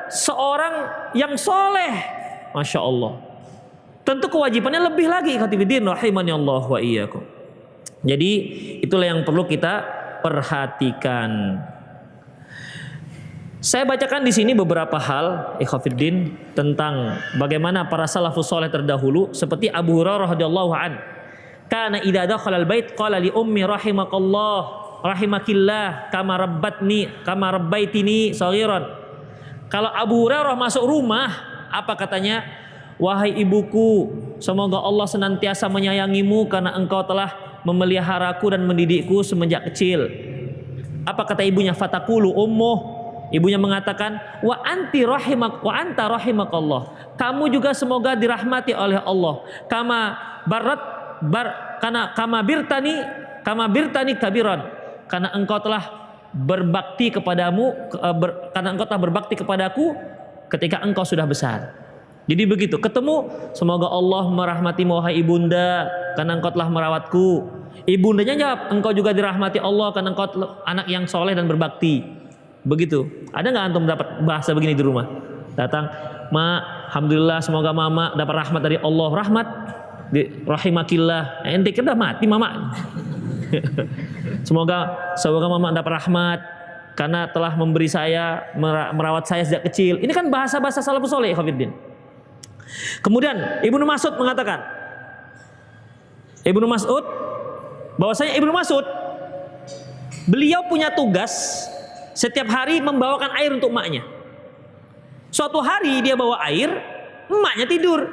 seorang yang soleh. Masya Allah. Tentu kewajibannya lebih lagi, ikhwatiddin rahimani Allah wa iyyakum. Jadi itulah yang perlu kita perhatikan. Saya bacakan di sini beberapa hal ikhwatiddin tentang bagaimana para salafus saleh terdahulu seperti Abu Hurairah radhiyallahu an. Kana idza dakhala al-bait qala li ummi rahimakallah rahimakillah kama rabbaitini saghiran. Kalau Abu Hurairah masuk rumah, apa katanya? Wahai ibuku, semoga Allah senantiasa menyayangimu karena engkau telah memeliharaku dan mendidikku semenjak kecil. Apa kata ibunya? Fatakulu ummuh. Ibunya mengatakan, wa anta rahimakallah. Kamu juga semoga dirahmati oleh Allah. Kama birtani kabiran. Karena engkau telah berbakti kepadaku ketika engkau sudah besar. Jadi begitu, ketemu, semoga Allah merahmatimu wahai ibunda karena engkau telah merawatku. Ibundanya jawab, engkau juga dirahmati Allah karena engkau anak yang soleh dan berbakti. Begitu. Ada nggak antum dapat bahasa begini di rumah? Datang, "Ma, alhamdulillah semoga mama dapat rahmat dari Allah." Rahmat rahimakillah. Ente udah mati mama. Semoga mama dapat rahmat karena telah memberi saya, merawat saya sejak kecil. Ini kan bahasa-bahasa salafus saleh, ikhwatiddin. Kemudian Ibnu Mas'ud mengatakan, bahwasanya Ibnu Mas'ud beliau punya tugas setiap hari membawakan air untuk emaknya. Suatu hari dia bawa air, emaknya tidur.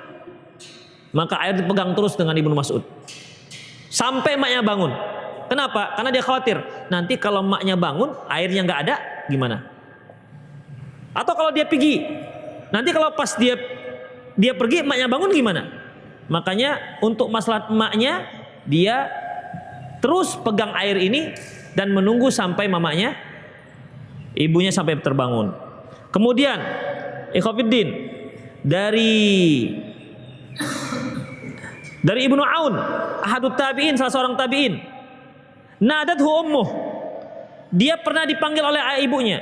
Maka air dipegang terus dengan Ibnu Mas'ud sampai emaknya bangun. Kenapa? Karena dia khawatir nanti kalau emaknya bangun airnya nggak ada gimana? Atau kalau dia pergi, nanti kalau pas dia pergi emaknya bangun gimana? Makanya untuk masalah emaknya dia terus pegang air ini dan menunggu sampai ibunya sampai terbangun. Kemudian ikhwatiddin dari Ibnu Aun, ahadut tabi'in, salah seorang tabi'in, nadathu ummuh, dia pernah dipanggil oleh ibunya.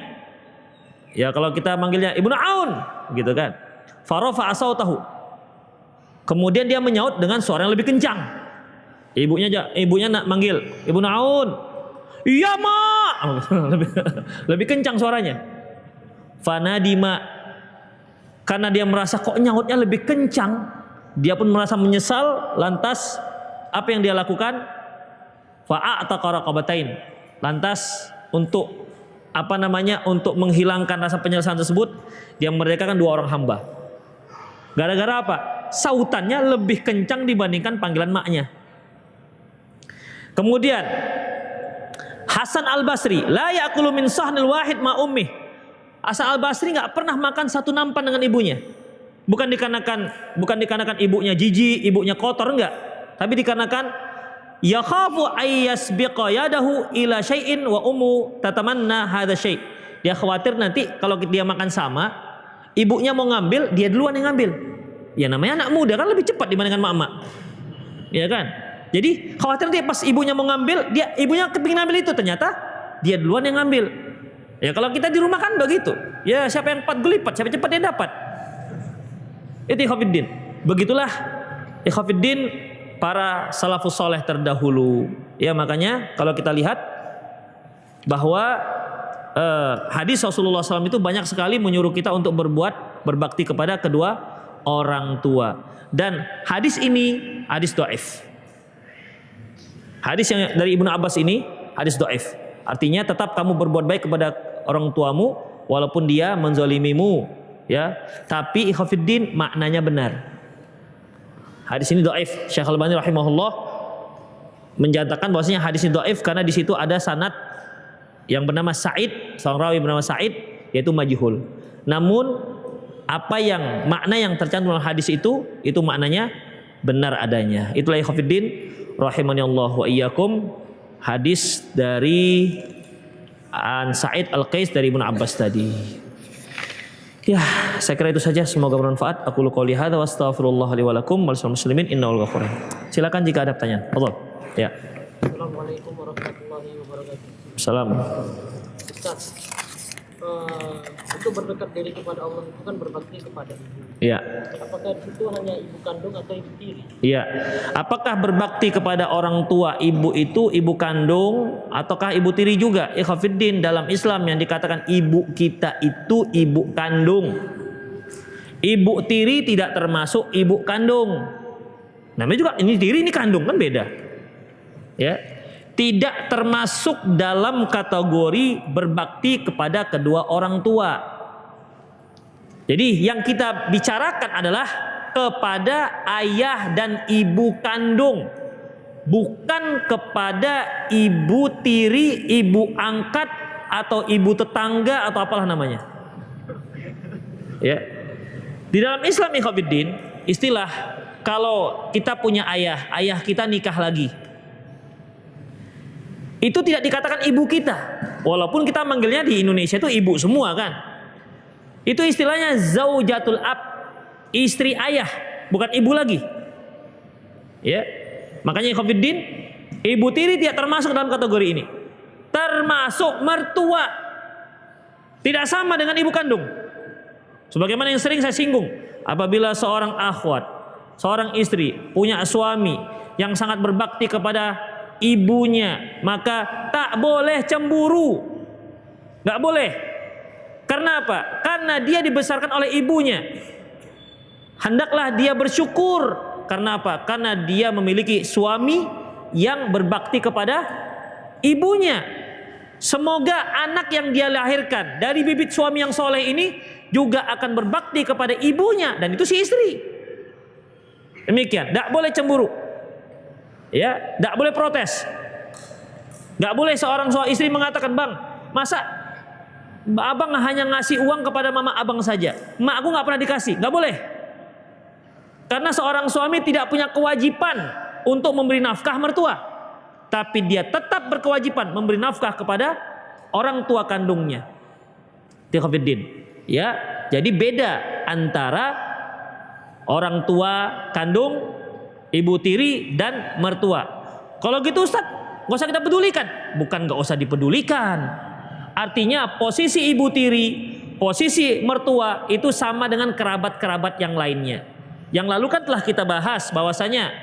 Ya kalau kita manggilnya Ibnu Aun gitu kan, farafa'a sautahu, kemudian dia menyaut dengan suara yang lebih kencang. Ibunya nak manggil Ibnu Aun, iya mak, lebih kencang suaranya. Fanadima, karena dia merasa kok nyautnya lebih kencang, dia pun merasa menyesal. Lantas apa yang dia lakukan? Fa'ataqa raqabatain. Lantas untuk untuk menghilangkan rasa penyesalan tersebut, dia merdekakan 2 orang hamba. Gara-gara apa? Sautannya lebih kencang dibandingkan panggilan maknya. Kemudian Hasan Al-Basri, la ya'kulu min sahnil wahid ma ummih. Hasan Al-Basri enggak pernah makan satu nampan dengan ibunya. Bukan dikarenakan ibunya jijik, ibunya kotor, enggak. Tapi dikarenakan yakhafu ayyasbiqa yadahu ila syai'in wa ummu tatamanna hadza syai'. Dia khawatir nanti kalau dia makan sama, ibunya mau ngambil, dia duluan yang ngambil. Ya namanya anak muda kan lebih cepat dibandingkan mak-mak. Ya kan? Jadi khawatir nanti pas ibunya mau ngambil, ibunya kepingin ngambil itu, ternyata dia duluan yang ngambil. Ya kalau kita di rumah kan begitu. Ya siapa yang cepat gelipat, siapa cepat dia dapat. Itu ikhwatiddin. Begitulah ikhwatiddin para salafus saleh terdahulu. Ya makanya kalau kita lihat bahwa hadis Rasulullah SAW itu banyak sekali menyuruh kita untuk berbakti kepada kedua orang tua. Dan hadis ini hadis dhaif. Hadis yang dari Ibnu Abbas ini hadis dhaif. Artinya tetap kamu berbuat baik kepada orang tuamu walaupun dia menzalimimu, ya. Tapi ikhwatiddin maknanya benar. Hadis ini dhaif. Syekh Al-Albani rahimahullah menjatakan bahwasanya hadis ini dhaif karena di situ ada sanad yang bernama Sa'id, seorang rawi bernama Sa'id, yaitu majhul. Namun makna yang tercantum dalam hadis itu maknanya benar adanya. Itulah ikhwatiddin rahimani Allah wa iyyakum, hadis dari An Sa'id Al-Qais dari Ibnu Abbas tadi. Ya, saya kira itu saja, semoga bermanfaat. Aku qouli hadza wa astaghfirullah li wa lakum wal muslimin innahu ghafurur rahim. Silakan jika ada pertanyaan. Fadhol. Ya. Assalamualaikum warahmatullahi wabarakatuh. Salam. Ustaz, itu berdekat diri kepada Allah itu kan berbakti kepada ibu. Iya. Apakah itu hanya ibu kandung atau ibu tiri? Iya. Apakah berbakti kepada orang tua ibu itu ibu kandung ataukah ibu tiri juga? Ikhwafiddin, dalam Islam yang dikatakan ibu kita itu ibu kandung. Ibu tiri tidak termasuk ibu kandung. Namanya juga ini tiri ini kandung kan beda. Ya. Tidak termasuk dalam kategori berbakti kepada kedua orang tua. Jadi yang kita bicarakan adalah kepada ayah dan ibu kandung, bukan kepada ibu tiri, ibu angkat atau ibu tetangga atau apalah namanya. Ya. Di dalam Islam ikhwatiddin, istilah kalau kita punya ayah kita nikah lagi, itu tidak dikatakan ibu kita, walaupun kita manggilnya di Indonesia itu ibu semua kan. Itu istilahnya zaujatul ab, istri ayah, bukan ibu lagi. Ya, makanya ikhwatiddin, ibu tiri tidak termasuk dalam kategori ini. Termasuk mertua, tidak sama dengan ibu kandung. Sebagaimana yang sering saya singgung, apabila seorang akhwat, seorang istri punya suami yang sangat berbakti kepada ibunya, maka tak boleh cemburu. Nggak boleh. Karena apa? Karena dia dibesarkan oleh ibunya. Hendaklah dia bersyukur. Karena apa? Karena dia memiliki suami yang berbakti kepada ibunya. Semoga anak yang dia lahirkan dari bibit suami yang soleh ini juga akan berbakti kepada ibunya, dan itu si istri. Demikian, nggak boleh cemburu. Ya, tidak boleh protes. Tidak boleh seorang istri mengatakan, bang, masa abang hanya ngasih uang kepada mama abang saja, mak aku nggak pernah dikasih. Nggak boleh. Karena seorang suami tidak punya kewajiban untuk memberi nafkah mertua, tapi dia tetap berkewajiban memberi nafkah kepada orang tua kandungnya. Ya, jadi beda antara orang tua kandung, ibu tiri dan mertua. Kalau gitu Ustaz, gak usah kita pedulikan. Bukan gak usah dipedulikan. Artinya posisi ibu tiri, posisi mertua itu sama dengan kerabat-kerabat yang lainnya. Yang lalu kan telah kita bahas bahwasanya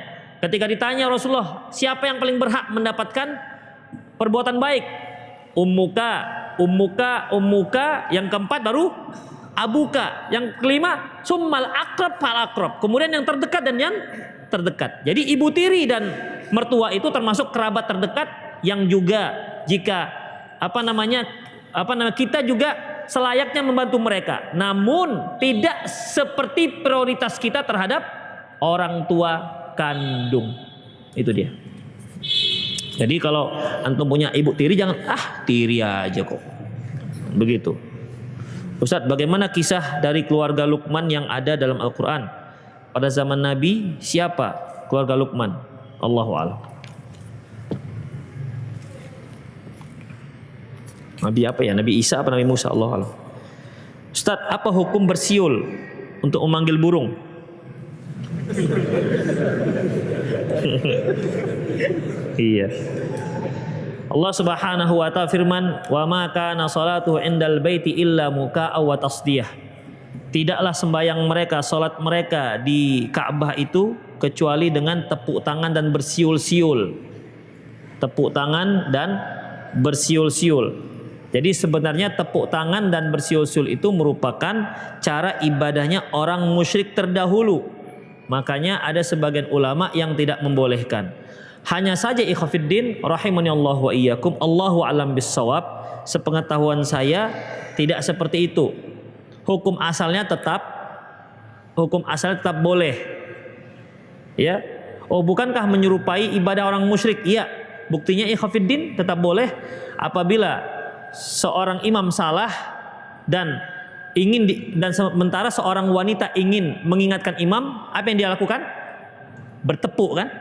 ketika ditanya Rasulullah, siapa yang paling berhak mendapatkan perbuatan baik? Ummuka, yang keempat baru abuka, yang kelima summal akrab fal akrab. Kemudian yang terdekat dan yang terdekat. Jadi ibu tiri dan mertua itu termasuk kerabat terdekat yang juga jika kita juga selayaknya membantu mereka. Namun tidak seperti prioritas kita terhadap orang tua kandung. Itu dia. Jadi kalau antum punya ibu tiri jangan tiri aja kok. Begitu. Ustaz, bagaimana kisah dari keluarga Luqman yang ada dalam Al-Qur'an? Pada zaman Nabi siapa keluarga Luqman? Allahu a'lam. Nabi apa ya? Nabi Isa apa Nabi Musa? Allahu a'lam. Ustaz, apa hukum bersiul untuk memanggil burung? Iya. Allah Subhanahu wa ta'ala firman, "Wa ma kana salatuhu indal baiti illa muka'aw wa tasdiyah." Tidaklah sembahyang mereka, salat mereka di Ka'bah itu kecuali dengan tepuk tangan dan bersiul-siul. Tepuk tangan dan bersiul-siul. Jadi sebenarnya tepuk tangan dan bersiul-siul itu merupakan cara ibadahnya orang musyrik terdahulu. Makanya ada sebagian ulama yang tidak membolehkan. Hanya saja ikhwafiddin rahimani Allah wa iyyakum, Allahu a'lam bissawab, sepengetahuan saya tidak seperti itu. Hukum asalnya tetap boleh. Ya. Oh, bukankah menyerupai ibadah orang musyrik? Iya. Buktinya ikhwafiddin tetap boleh apabila seorang imam salah dan sementara seorang wanita ingin mengingatkan imam, apa yang dia lakukan? Bertepuk kan?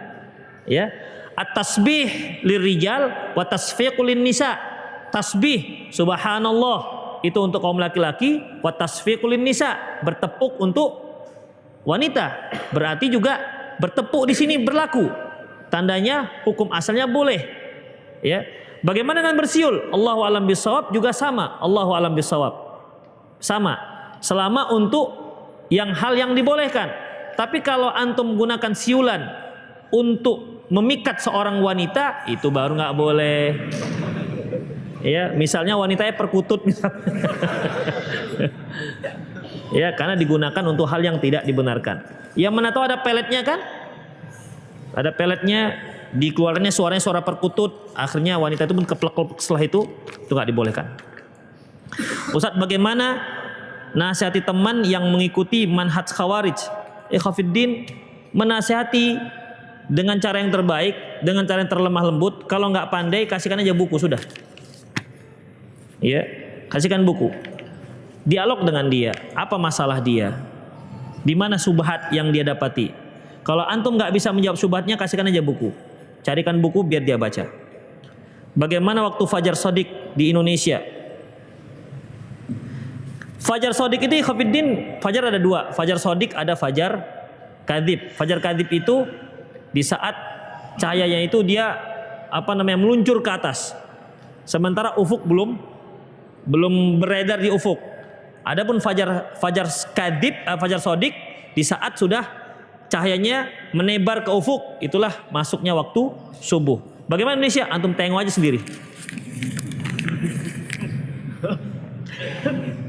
Ya. At-tasbih lirijal wa tasfiqul nisa. Tasbih subhanallah itu untuk kaum laki-laki, wa tasfiqul nisa, bertepuk untuk wanita. Berarti juga bertepuk di sini berlaku. Tandanya hukum asalnya boleh. Ya. Bagaimana dengan bersiul? Allahu a'lam bishawab juga sama. Allahu a'lam bishawab. Sama. Selama untuk hal yang dibolehkan. Tapi kalau antum menggunakan siulan untuk memikat seorang wanita, itu baru nggak boleh. Ya, misalnya wanitanya perkutut misalnya. Ya, karena digunakan untuk hal yang tidak dibenarkan. Yang mana tahu ada peletnya kan? Ada peletnya, dikeluarkannya suaranya suara perkutut, akhirnya wanita itu pun keplek-keplek setelah itu nggak dibolehkan. Ustaz, bagaimana nasihati teman yang mengikuti manhaj khawarij? Ikhwafiddin, menasihati dengan cara yang terbaik, dengan cara yang terlemah lembut. Kalau nggak pandai, kasihkan aja buku sudah. Ya, kasihkan buku. Dialog dengan dia. Apa masalah dia? Di mana subhat yang dia dapati? Kalau antum nggak bisa menjawab subhatnya, kasihkan aja buku. Carikan buku biar dia baca. Bagaimana waktu Fajar Shadiq di Indonesia? Fajar Shadiq itu Khafiddin, fajar ada dua. Fajar Shadiq, ada Fajar Kadhib. Fajar Kadhib itu di saat cahayanya itu dia meluncur ke atas. Sementara ufuk belum beredar di ufuk. Adapun Fajar Kadhib, Fajar Shadiq di saat sudah cahayanya menebar ke ufuk, itulah masuknya waktu subuh. Bagaimana Indonesia? Antum tengok aja sendiri.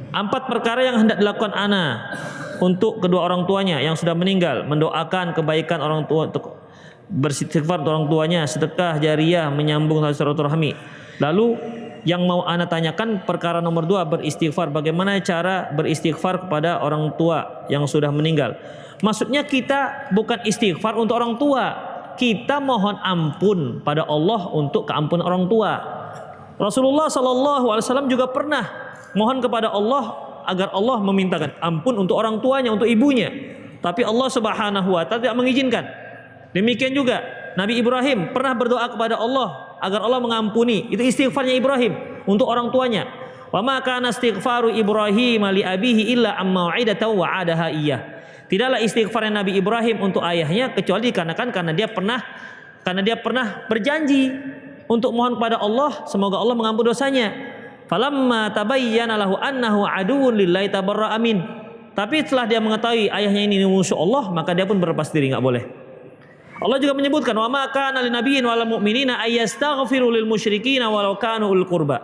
4 perkara yang hendak dilakukan anak untuk kedua orang tuanya yang sudah meninggal: mendoakan kebaikan orang tua, untuk beristighfar untuk orang tuanya, sedekah jariyah, menyambung silaturahmi. Lalu yang mau ana tanyakan perkara nomor 2, beristighfar. Bagaimana cara beristighfar kepada orang tua yang sudah meninggal? Maksudnya kita bukan istighfar untuk orang tua, kita mohon ampun pada Allah untuk keampunan orang tua. Rasulullah SAW juga pernah mohon kepada Allah agar Allah memintakan ampun untuk orang tuanya, untuk ibunya. Tapi Allah Subhanahu wa taala tidak mengizinkan. Demikian juga Nabi Ibrahim pernah berdoa kepada Allah agar Allah mengampuni. Itu istighfarnya Ibrahim untuk orang tuanya. Wa ma kana istighfaru Ibrahim li abihi illa amma wa'idatan wa'adaha iyyah. Tidaklah istighfarnya Nabi Ibrahim untuk ayahnya kecuali dikarenakan karena dia pernah berjanji untuk mohon kepada Allah semoga Allah mengampuni dosanya. Falamma tabayyana lahu annahu aduwwun lillahi tabarra'a min. Tapi setelah dia mengetahui ayahnya ini musuh Allah, maka dia pun berlepas diri, enggak boleh. Allah juga menyebutkan wa ma kana linabiyyin wal mu'minina ayastaghfiru lil musyrikina walau kanu ul qurba.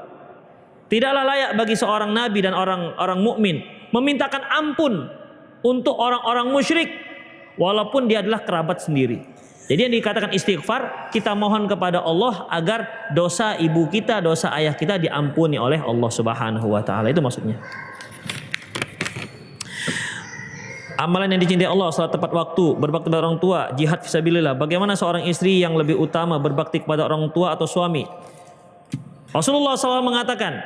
Tidaklah layak bagi seorang nabi dan orang mukmin memintakan ampun untuk orang-orang musyrik walaupun dia adalah kerabat sendiri. Jadi yang dikatakan istighfar, kita mohon kepada Allah agar dosa ibu kita, dosa ayah kita diampuni oleh Allah Subhanahu wa taala. Itu maksudnya. Amalan yang dicintai Allah, salat tepat waktu, berbakti kepada orang tua, jihad fisabilillah. Bagaimana seorang istri yang lebih utama berbakti kepada orang tua atau suami? Rasulullah SAW mengatakan,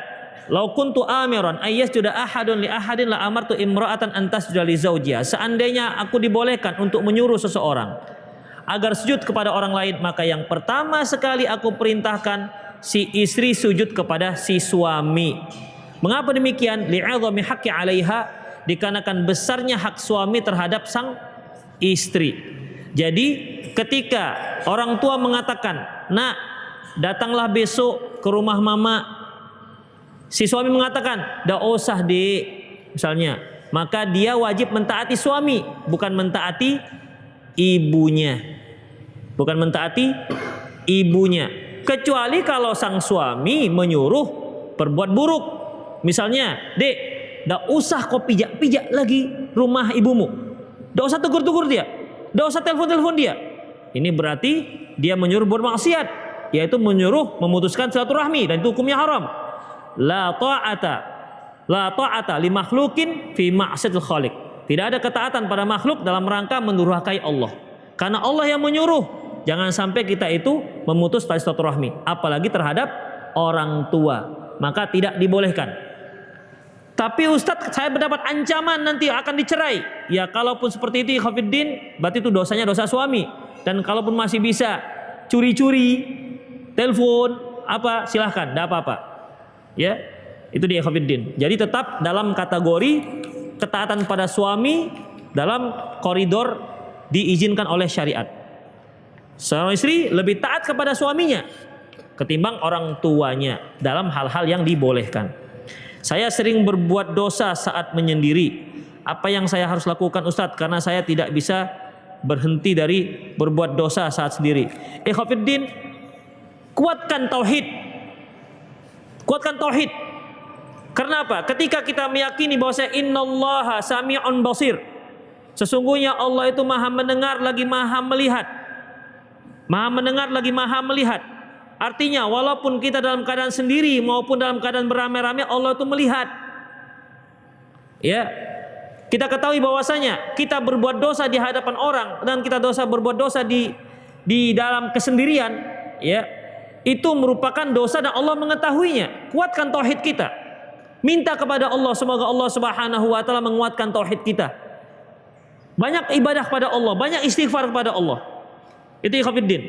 "Lau kuntu amiran ayyasjuda ahadun li ahadin la amartu imra'atan an tasjuda li zawjiha." Seandainya aku dibolehkan untuk menyuruh seseorang agar sujud kepada orang lain, maka yang pertama sekali aku perintahkan si istri sujud kepada si suami. Mengapa demikian? Li'azami haqqi 'alaiha, dikarenakan besarnya hak suami terhadap sang istri. Jadi ketika orang tua mengatakan, "Nak, datanglah besok ke rumah mama." Si suami mengatakan, "Dah usah, Dek," misalnya, maka dia wajib mentaati suami, bukan mentaati ibunya. Bukan mentaati ibunya. Kecuali kalau sang suami menyuruh berbuat buruk. Misalnya, "Dek, dah usah kau pijak-pijak lagi rumah ibumu. Dah usah tegur-tegur dia. Dah usah telepon-telepon dia." Ini berarti dia menyuruh bermaksiat, yaitu menyuruh memutuskan silaturahmi, dan itu hukumnya haram. La ta'ata li makhlukin fi ma'siyatil khaliq. Tidak ada ketaatan pada makhluk dalam rangka mendurhakai Allah. Karena Allah yang menyuruh. Jangan sampai kita itu memutus tali silaturahmi, apalagi terhadap orang tua, maka tidak dibolehkan. Tapi Ustadz, saya mendapat ancaman nanti akan dicerai. Ya, kalaupun seperti itu Khafiddin, berarti itu dosanya dosa suami. Dan kalaupun masih bisa curi-curi, telepon, silahkan, tidak apa-apa. Ya, itu dia Khafiddin. Jadi tetap dalam kategori ketaatan pada suami dalam koridor diizinkan oleh syariat. Seorang istri lebih taat kepada suaminya ketimbang orang tuanya dalam hal-hal yang dibolehkan. Saya sering berbuat dosa saat menyendiri. Apa yang saya harus lakukan Ustadz? Karena saya tidak bisa berhenti dari berbuat dosa saat sendiri. Ikhwafiddin, kuatkan tauhid. Kuatkan tauhid. Karena apa? Ketika kita meyakini bahwa innallaha sami'un basir, sesungguhnya Allah itu maha mendengar lagi maha melihat. Maha mendengar lagi maha melihat. Artinya walaupun kita dalam keadaan sendiri maupun dalam keadaan beramai-ramai, Allah itu melihat. Ya, kita ketahui bahwasanya kita berbuat dosa di hadapan orang dan kita berbuat dosa di dalam kesendirian, ya, itu merupakan dosa dan Allah mengetahuinya. Kuatkan tauhid kita. Minta kepada Allah semoga Allah Subhanahu wa taala menguatkan tauhid kita. Banyak ibadah kepada Allah, banyak istighfar kepada Allah. Itu ikhwatiddin.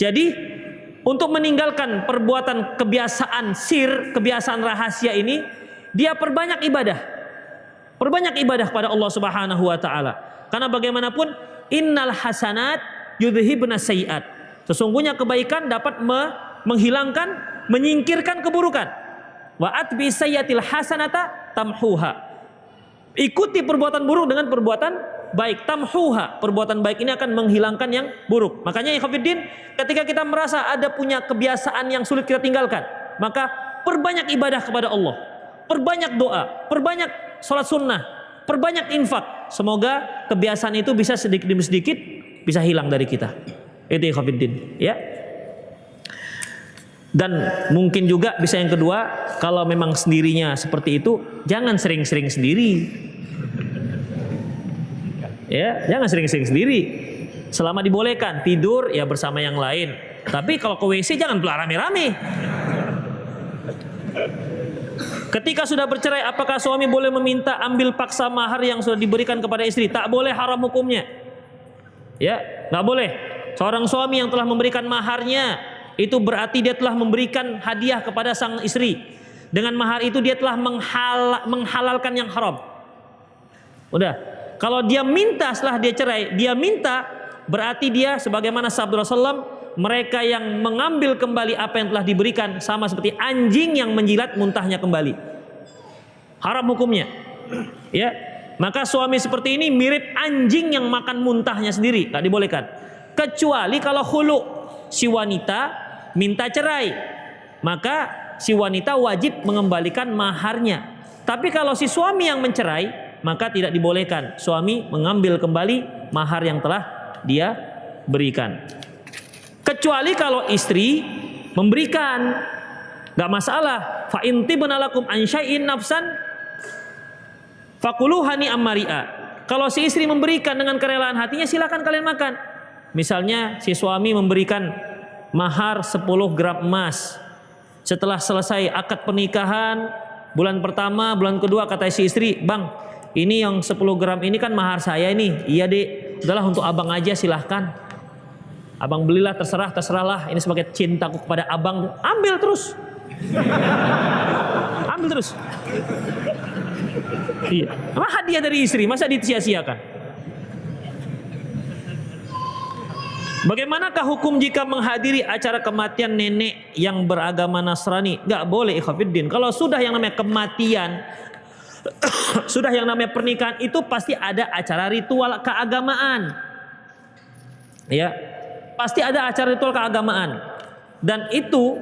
Jadi untuk meninggalkan perbuatan kebiasaan sir, kebiasaan rahasia ini, dia perbanyak ibadah. Perbanyak ibadah kepada Allah Subhanahu wa taala. Karena bagaimanapun innal hasanat yudhibna sayiat. Sesungguhnya kebaikan dapat menghilangkan, menyingkirkan keburukan. Wa atbi sayyatil hasanata tamhuha. Ikuti perbuatan buruk dengan perbuatan baik. Tamhuha, perbuatan baik ini akan menghilangkan yang buruk. Makanya ikhwatiddin, ketika kita merasa ada punya kebiasaan yang sulit kita tinggalkan, maka perbanyak ibadah kepada Allah, perbanyak doa, perbanyak salat sunnah, perbanyak infak. Semoga kebiasaan itu bisa sedikit demi sedikit bisa hilang dari kita. Itu ikhwatiddin, ya. Dan mungkin juga bisa yang kedua, kalau memang sendirinya seperti itu, jangan sering-sering sendiri. Ya, jangan sering-sering sendiri. Selama dibolehkan tidur ya bersama yang lain. Tapi kalau ke WC jangan pula rame-rame. Ketika sudah bercerai, apakah suami boleh meminta ambil paksa mahar yang sudah diberikan kepada istri? Tak boleh, haram hukumnya. Ya, nggak boleh. Seorang suami yang telah memberikan maharnya, itu berarti dia telah memberikan hadiah kepada sang istri. Dengan mahar itu dia telah menghalalkan yang haram. Udah. Kalau dia minta setelah dia cerai, dia minta, berarti dia sebagaimana sabda Rasulullah, mereka yang mengambil kembali apa yang telah diberikan sama seperti anjing yang menjilat muntahnya kembali. Haram hukumnya. Ya. Maka suami seperti ini mirip anjing yang makan muntahnya sendiri, tak dibolehkan. Kecuali kalau khulu, si wanita minta cerai, maka si wanita wajib mengembalikan maharnya. Tapi kalau si suami yang mencerai, maka tidak dibolehkan suami mengambil kembali mahar yang telah dia berikan. Kecuali kalau istri memberikan, nggak masalah. Fa in tibna lakum an syai'in nafsan fakuluhani ammaria. Kalau si istri memberikan dengan kerelaan hatinya, silakan kalian makan. Misalnya si suami memberikan mahar 10 gram emas. Setelah selesai akad pernikahan, bulan pertama, bulan kedua, kata si istri, "Bang, ini yang 10 gram ini kan mahar saya ini." "Iya, Dek. Udahlah untuk abang aja, silahkan. Abang belilah, terserahlah. Ini sebagai cintaku kepada abang." Ambil terus. Ambil terus. Iya. Hadiah dari istri, masa disia-siakan? Bagaimanakah hukum jika menghadiri acara kematian nenek yang beragama Nasrani? Gak boleh ikhwatiddin. Kalau sudah yang namanya kematian, sudah yang namanya pernikahan, itu pasti ada acara ritual keagamaan. Ya, pasti ada acara ritual keagamaan. Dan itu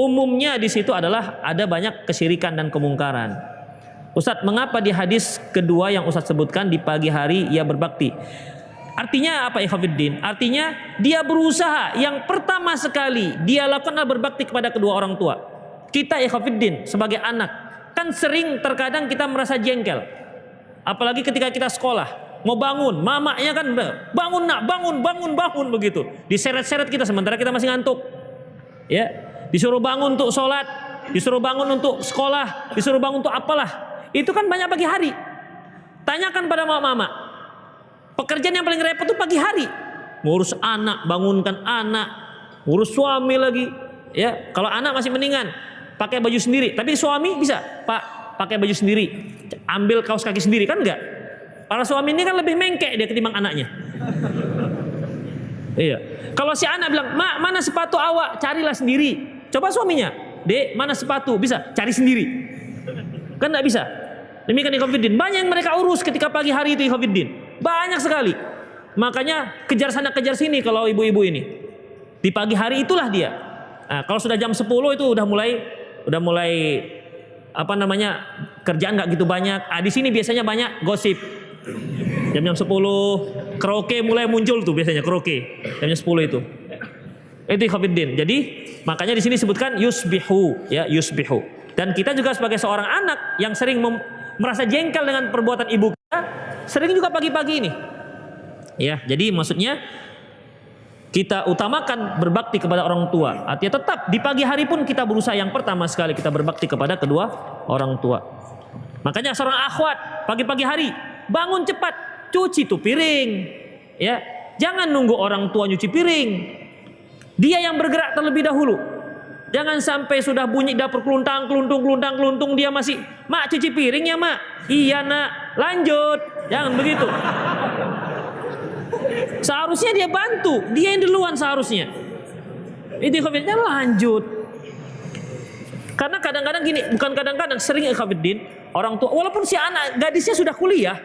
umumnya di situ adalah ada banyak kesyirikan dan kemungkaran. Ustadz, mengapa di hadis kedua yang Ustadz sebutkan di pagi hari ia berbakti? Artinya apa ikhwatiddin? Artinya dia berusaha, yang pertama sekali dia lakukan adalah berbakti kepada kedua orang tua. Kita ikhwatiddin sebagai anak kan sering terkadang kita merasa jengkel. Apalagi ketika kita sekolah, mau bangun, mamanya kan bangun nak, bangun begitu. Diseret-seret kita sementara kita masih ngantuk. Ya, disuruh bangun untuk sholat, disuruh bangun untuk sekolah, disuruh bangun untuk apalah. Itu kan banyak pagi hari. Tanyakan pada mama. Pekerjaan yang paling repot itu pagi hari. Ngurus anak, bangunkan anak, ngurus suami lagi. Ya, kalau anak masih mendingan pakai baju sendiri, tapi suami bisa, "Pak, pakai baju sendiri, ambil kaos kaki sendiri," kan enggak? Para suami ini kan lebih mengkek dia ketimbang anaknya. Iya. Kalau si anak bilang, "Mak, mana sepatu awak? Carilah sendiri." Coba suaminya, "Dek, mana sepatu?" Bisa, cari sendiri. Kan enggak bisa. Demikian ikhwatiddin. Banyak yang mereka urus ketika pagi hari itu ikhwatiddin. Banyak sekali. Makanya kejar sana kejar sini kalau ibu-ibu ini. Di pagi hari itulah dia. Nah, kalau sudah jam 10 itu udah mulai apa namanya? Kerjaan nggak gitu banyak. Di sini biasanya banyak gosip. Jam-jam 10 karaoke mulai muncul tuh biasanya karaoke. Jam-jam 10 itu. Itu ikhwatiddin. Jadi makanya di sini disebutkan yusbihu, ya, yusbihu. Dan kita juga sebagai seorang anak yang sering merasa jengkel dengan perbuatan ibu kita, sering juga pagi-pagi ini. Ya, jadi maksudnya kita utamakan berbakti kepada orang tua. Artinya tetap di pagi hari pun kita berusaha yang pertama sekali kita berbakti kepada kedua orang tua. Makanya seorang akhwat pagi-pagi hari bangun cepat, cuci tuh piring. Ya, jangan nunggu orang tua nyuci piring. Dia yang bergerak terlebih dahulu. Jangan sampai sudah bunyi dapur keluntung dia masih, "Mak, cuci piring ya, Mak." "Iya, Nak." "Lanjut." Jangan begitu. Seharusnya dia bantu, dia yang duluan seharusnya. Itu ikhwatiddin, lanjut. Karena kadang-kadang gini, bukan kadang-kadang, sering ikhwatiddin, orang tua walaupun si anak gadisnya sudah kuliah,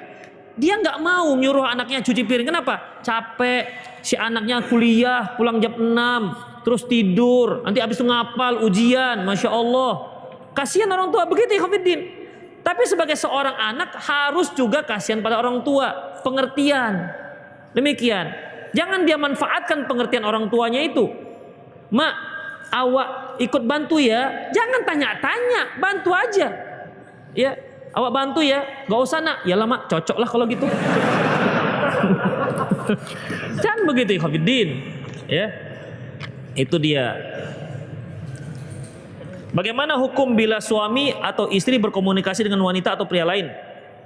dia nggak mau nyuruh anaknya cuci piring. Kenapa? Capek. Si anaknya kuliah, pulang jam 6, terus tidur, nanti habis itu ngapal ujian, Masya Allah. Kasihan orang tua, begitu ikhwatiddin. Tapi sebagai seorang anak harus juga kasihan pada orang tua, pengertian. Demikian. Jangan dia manfaatkan pengertian orang tuanya itu. "Mak, awak ikut bantu ya." Jangan tanya-tanya, bantu aja. Ya, "Awak bantu ya." "Gak usah, Nak." "Yalah, Mak, cocok lah kalau gitu." Jangan begitu ikhwatiddin. Ya. Itu dia. Bagaimana hukum bila suami atau istri berkomunikasi dengan wanita atau pria lain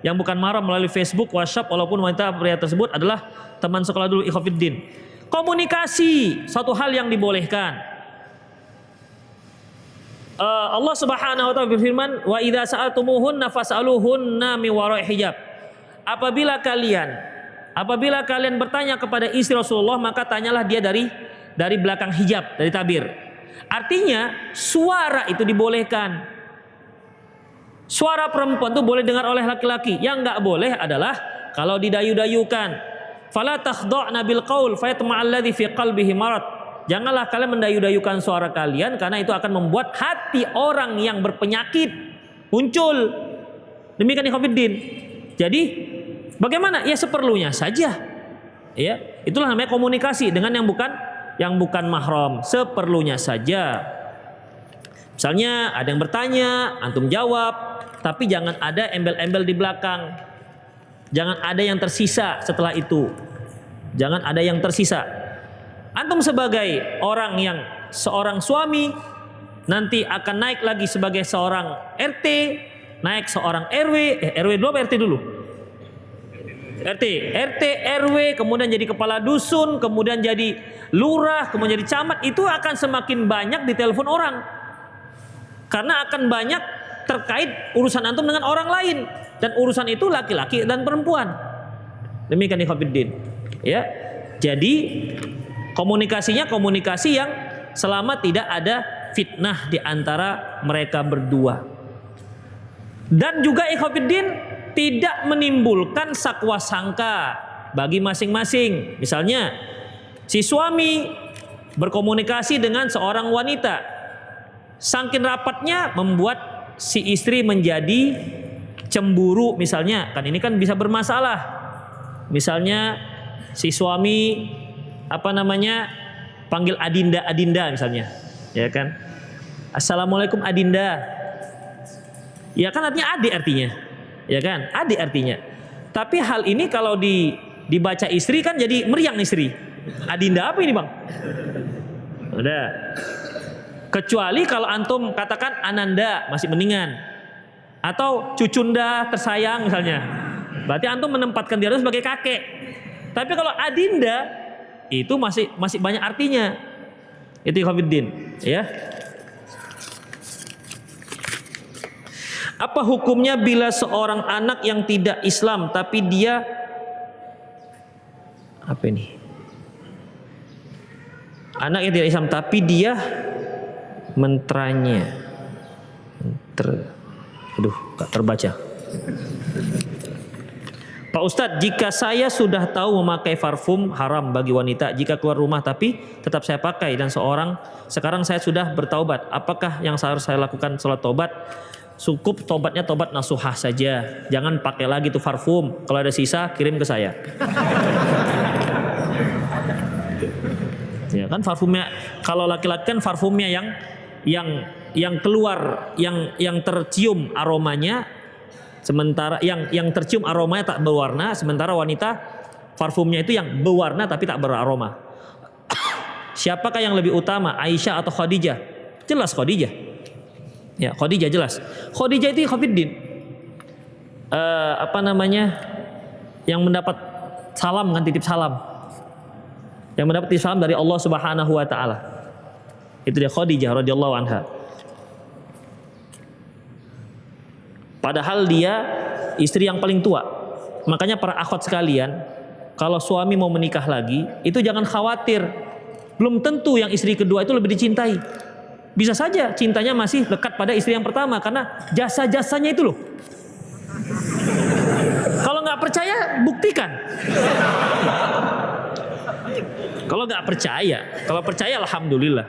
yang bukan mahram melalui Facebook, WhatsApp, walaupun wanita pria tersebut adalah teman sekolah dulu ikhwatiddin? Komunikasi satu hal yang dibolehkan. Allah Subhanahu wa taala berfirman, "Wa idza sa'altumuhunna fas'aluhunna min wara'i hijab." Apabila kalian bertanya kepada istri Rasulullah, maka tanyalah dia dari belakang hijab, dari tabir. Artinya suara itu dibolehkan. Suara perempuan itu boleh dengar oleh laki-laki. Yang enggak boleh adalah kalau didayu-dayukan. Fala takhda'na bil qaul fayatma'alladzi fi qalbihi marad. Janganlah kalian mendayu-dayukan suara kalian, karena itu akan membuat hati orang yang berpenyakit muncul. Demikian ikhwatiddin. Jadi bagaimana? Ya seperlunya saja. Ya, itulah namanya komunikasi dengan yang bukan mahram, seperlunya saja. Misalnya ada yang bertanya, antum jawab, tapi jangan ada embel-embel di belakang. Jangan ada yang tersisa setelah itu. Jangan ada yang tersisa. Antum sebagai seorang suami nanti akan naik lagi sebagai seorang RT, naik seorang RW, RW dulu apa RT dulu? RT, RW, kemudian jadi kepala dusun, kemudian jadi lurah, kemudian jadi camat. Itu akan semakin banyak ditelepon orang. Karena akan banyak terkait urusan antum dengan orang lain, dan urusan itu laki-laki dan perempuan. Demikian ikhwatiddin. Ya. Jadi komunikasinya komunikasi yang selama tidak ada fitnah di antara mereka berdua. Dan juga ikhwatiddin tidak menimbulkan sakwa sangka bagi masing-masing. Misalnya si suami berkomunikasi dengan seorang wanita, saking rapatnya membuat si istri menjadi cemburu misalnya. Kan ini kan bisa bermasalah. Misalnya si suami panggil Adinda misalnya, ya kan? "Assalamualaikum Adinda." Ya kan artinya adik artinya. Ya kan? Adik artinya. Tapi hal ini kalau dibaca istri kan jadi meriang istri. Adinda apa ini, Bang? Udah. Kecuali kalau antum katakan Ananda, masih mendingan. Atau Cucunda tersayang misalnya. Berarti antum menempatkan dia sebagai kakek. Tapi kalau Adinda itu masih banyak artinya. Itu ikhwatiddin, ya. Apa hukumnya bila seorang anak yang tidak Islam tapi dia anak yang tidak Islam tapi dia Mentranya. Aduh, gak terbaca. Pak Ustadz, jika saya sudah tahu memakai parfum haram bagi wanita jika keluar rumah tapi tetap saya pakai dan sekarang saya sudah bertaubat, apakah yang harus saya lakukan setelah taubat? Cukup tobatnya tobat nasuhah saja, jangan pakai lagi tuh parfum. Kalau ada sisa kirim ke saya. Ya kan parfumnya, kalau laki-laki kan parfumnya yang keluar, yang tercium aromanya. Sementara yang tercium aromanya tak berwarna, sementara wanita parfumnya itu yang berwarna tapi tak beraroma. Siapakah yang lebih utama, Aisyah atau Khadijah? Jelas Khadijah. Ya, Khadijah jelas. Khadijah itu Khafiddin. Yang mendapat salam kan, titip salam. Yang mendapat titip salam dari Allah Subhanahu wa taala. Itu dia Khadijah radhiyallahu anha. Padahal dia istri yang paling tua. Makanya para akhwat sekalian, kalau suami mau menikah lagi, itu jangan khawatir. Belum tentu yang istri kedua itu lebih dicintai. Bisa saja cintanya masih lekat pada istri yang pertama karena jasa-jasanya itu loh. Kalau nggak percaya, buktikan. Kalau nggak percaya, kalau percaya alhamdulillah.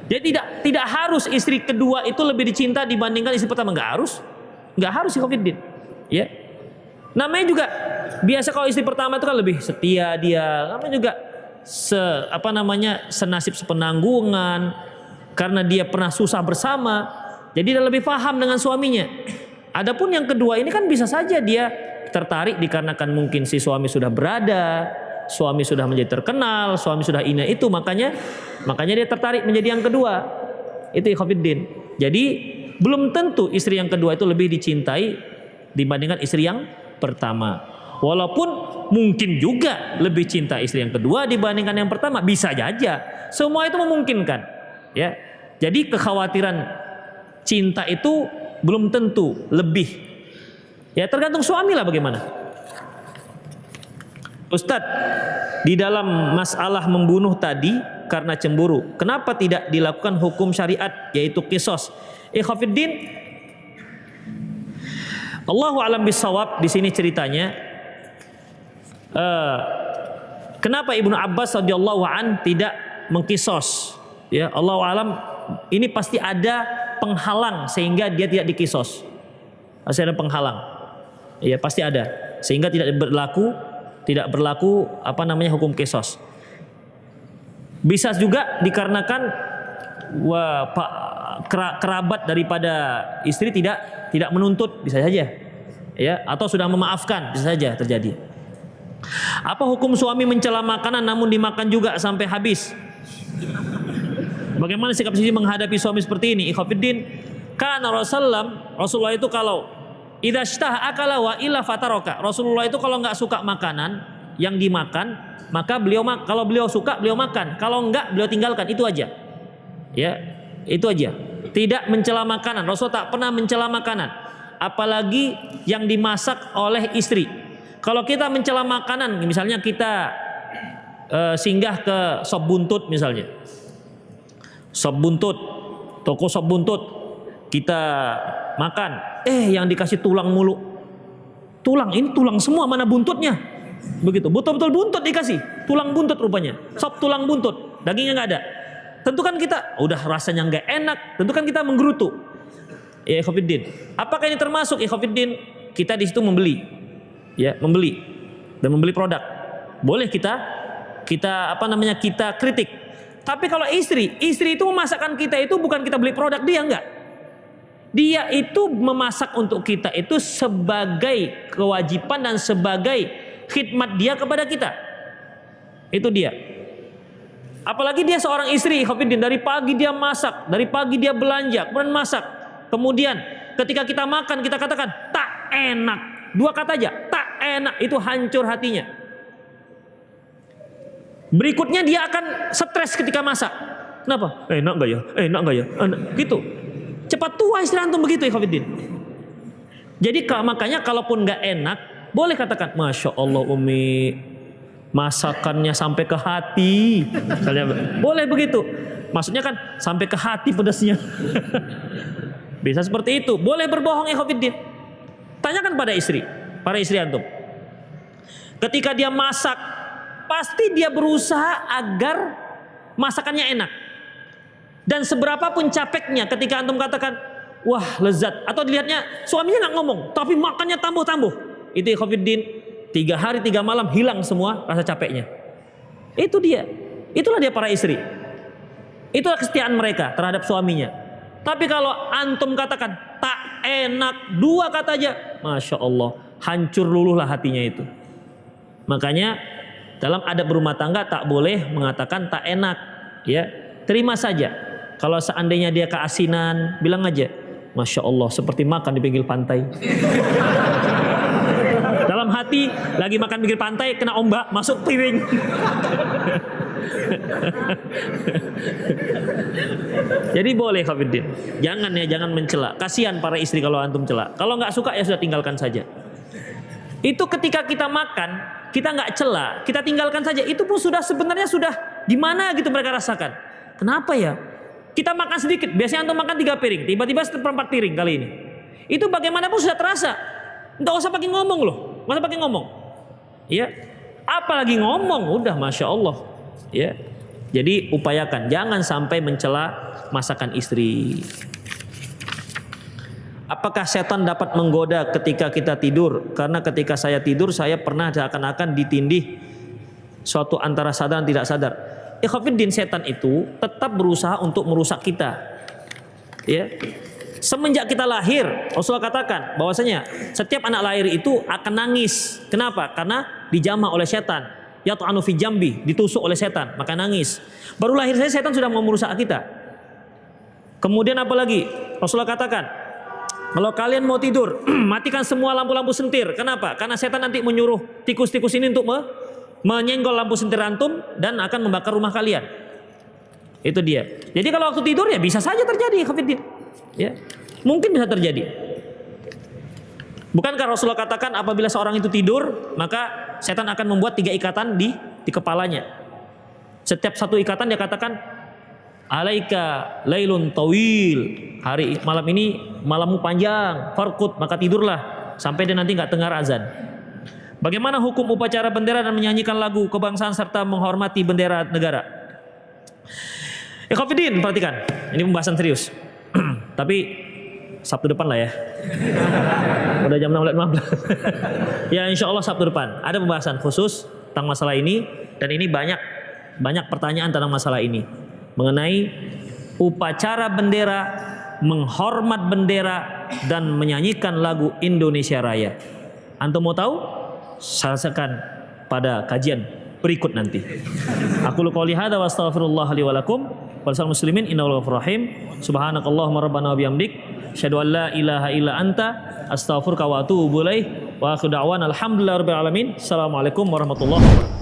Jadi tidak harus istri kedua itu lebih dicinta dibandingkan istri pertama, nggak harus si Khofiddin, ya. Namanya juga biasa kalau istri pertama itu kan lebih setia dia, namanya juga senasib sepenanggungan karena dia pernah susah bersama, jadi dia lebih paham dengan suaminya. Adapun yang kedua ini kan bisa saja dia tertarik dikarenakan mungkin si suami sudah berada, suami sudah menjadi terkenal, suami sudah ini itu, makanya dia tertarik menjadi yang kedua. Itu Khofiddin. Jadi belum tentu istri yang kedua itu lebih dicintai dibandingkan istri yang pertama. Walaupun mungkin juga lebih cinta istri yang kedua dibandingkan yang pertama, bisa saja. Semua itu memungkinkan, ya. Jadi kekhawatiran cinta itu belum tentu lebih. Ya tergantung suami lah bagaimana. Ustadz, di dalam masalah membunuh tadi karena cemburu, kenapa tidak dilakukan hukum syariat yaitu qisas? Khofiddin, Allahu a'lam bissawab. Di sini ceritanya, kenapa Ibnu Abbas radhiyallahu an tidak mengkisos? Ya, Allahu a'lam. Ini pasti ada penghalang sehingga dia tidak dikisos. Pasti ada penghalang. Ya, pasti ada sehingga tidak berlaku hukum kisos. Bisa juga dikarenakan kerabat daripada istri tidak menuntut, bisa saja, ya, atau sudah memaafkan, bisa saja terjadi. Apa hukum suami mencela makanan namun dimakan juga sampai habis? Bagaimana sikap istri menghadapi suami seperti ini? Khofiddin, karena Rasulullah itu kalau idza ishtaha akala wa illa fataroka. Rasulullah itu kalau nggak suka makanan yang dimakan, maka kalau beliau suka beliau makan, kalau enggak beliau tinggalkan, itu aja. Ya, itu aja. Tidak mencela makanan. Rasul tak pernah mencela makanan, apalagi yang dimasak oleh istri. Kalau kita mencela makanan, misalnya kita singgah ke sop buntut misalnya, sop buntut, toko sop buntut, kita makan, yang dikasih tulang mulu. Tulang, ini tulang semua, mana buntutnya? Begitu, betul-betul buntut dikasih, tulang buntut rupanya, sop tulang buntut, dagingnya nggak ada. Tentu kan kita udah rasanya nggak enak, tentu kan kita menggerutu. Ya Khofiddin, apakah ini termasuk Khofiddin? Kita di situ membeli, ya, membeli dan membeli produk. Boleh kita kritik. Tapi kalau istri itu memasakkan kita itu bukan kita beli produk dia, enggak. Dia itu memasak untuk kita itu sebagai kewajiban dan sebagai khidmat dia kepada kita. Itu dia. Apalagi dia seorang istri, Khofiddin, dari pagi dia masak, dari pagi dia belanja, kemudian masak. Kemudian ketika kita makan kita katakan tak enak. 2 kata aja, tak enak, itu hancur hatinya. Berikutnya dia akan stres ketika masak. Kenapa? Enak enggak ya? Enak enggak ya? Gitu. Cepat tua istri antum begitu ya Khofiddin. Jadi makanya kalaupun enggak enak, boleh katakan, Masya Allah Umi, masakannya sampai ke hati. Boleh begitu. Maksudnya kan sampai ke hati pedasnya. Bisa seperti itu. Boleh berbohong ikhwatiddin. Tanyakan pada istri, para istri antum. Ketika dia masak, pasti dia berusaha agar masakannya enak. Dan seberapapun capeknya ketika antum katakan, wah lezat, atau dilihatnya suaminya nggak ngomong, tapi makannya tambuh-tambuh, itu ikhwatiddin 3 hari 3 malam hilang semua rasa capeknya. Itu dia, itulah dia para istri. Itulah kesetiaan mereka terhadap suaminya. Tapi kalau antum katakan tak enak 2 kata aja, masya Allah, hancur luluhlah hatinya itu. Makanya dalam adab berumah tangga tak boleh mengatakan tak enak, ya terima saja. Kalau seandainya dia keasinan, bilang aja, masya Allah seperti makan di pinggir pantai. Dalam hati lagi makan pinggir pantai, kena ombak masuk piring. Jadi boleh Khafiddin, jangan ya, jangan mencela. Kasihan para istri kalau antum cela. Kalau nggak suka ya sudah tinggalkan saja. Itu ketika kita makan, kita nggak cela, kita tinggalkan saja. Itu pun sudah sebenarnya sudah gimana gitu mereka rasakan. Kenapa ya? Kita makan sedikit, biasanya antum makan 3 piring, tiba-tiba 1/4 piring kali ini. Itu bagaimanapun sudah terasa. Nggak usah pakai ngomong loh, nggak usah pakai ngomong. Ya, apalagi ngomong, udah masya Allah. Ya, jadi upayakan jangan sampai mencela masakan istri. Apakah setan dapat menggoda ketika kita tidur? Karena ketika saya tidur saya pernah seakan-akan ditindih suatu antara sadar dan tidak sadar. Ikhwatiddin, setan itu tetap berusaha untuk merusak kita. Ya. Semenjak kita lahir, Rasulullah katakan bahwasanya setiap anak lahir itu akan nangis. Kenapa? Karena dijamah oleh setan. Yat'anu fi jambi, ditusuk oleh setan, maka nangis. Baru lahir saja setan sudah mau merusak kita. Kemudian apa lagi? Rasulullah katakan, kalau kalian mau tidur, matikan semua lampu-lampu sentir. Kenapa? Karena setan nanti menyuruh tikus-tikus ini untuk menyenggol lampu sentir antum dan akan membakar rumah kalian. Itu dia. Jadi kalau waktu tidur ya bisa saja terjadi, Khafiddin. Ya, mungkin bisa terjadi. Bukankah Rasulullah katakan apabila seorang itu tidur, maka setan akan membuat 3 ikatan di kepalanya. Setiap satu ikatan dia katakan, alaika lailun tawil, hari malam ini malammu panjang, farqud, maka tidurlah sampai dia nanti nggak dengar azan. Bagaimana hukum upacara bendera dan menyanyikan lagu kebangsaan serta menghormati bendera negara? Ikhwatiddin, perhatikan, ini pembahasan serius. Tapi Sabtu depan lah ya. Udah jam 16.15. Ya insya Allah Sabtu depan ada pembahasan khusus tentang masalah ini. Dan ini banyak pertanyaan tentang masalah ini. Mengenai upacara bendera, menghormat bendera, dan menyanyikan lagu Indonesia Raya. Antum mau tahu? Saksikan pada kajian berikut nanti. Aku qouli hadza wa astaghfirullah li wa lakum. Wal muslimin innahu ghafurur rahim. Subhanakallahumma rabbana wa bihamdik, asyhadu an la ilaha illa anta, astaghfiruka wa atubu ilaik. Wa akhiru da'wana alhamdulillahirabbil alamin. Assalamualaikum warahmatullahi wabarakatuh.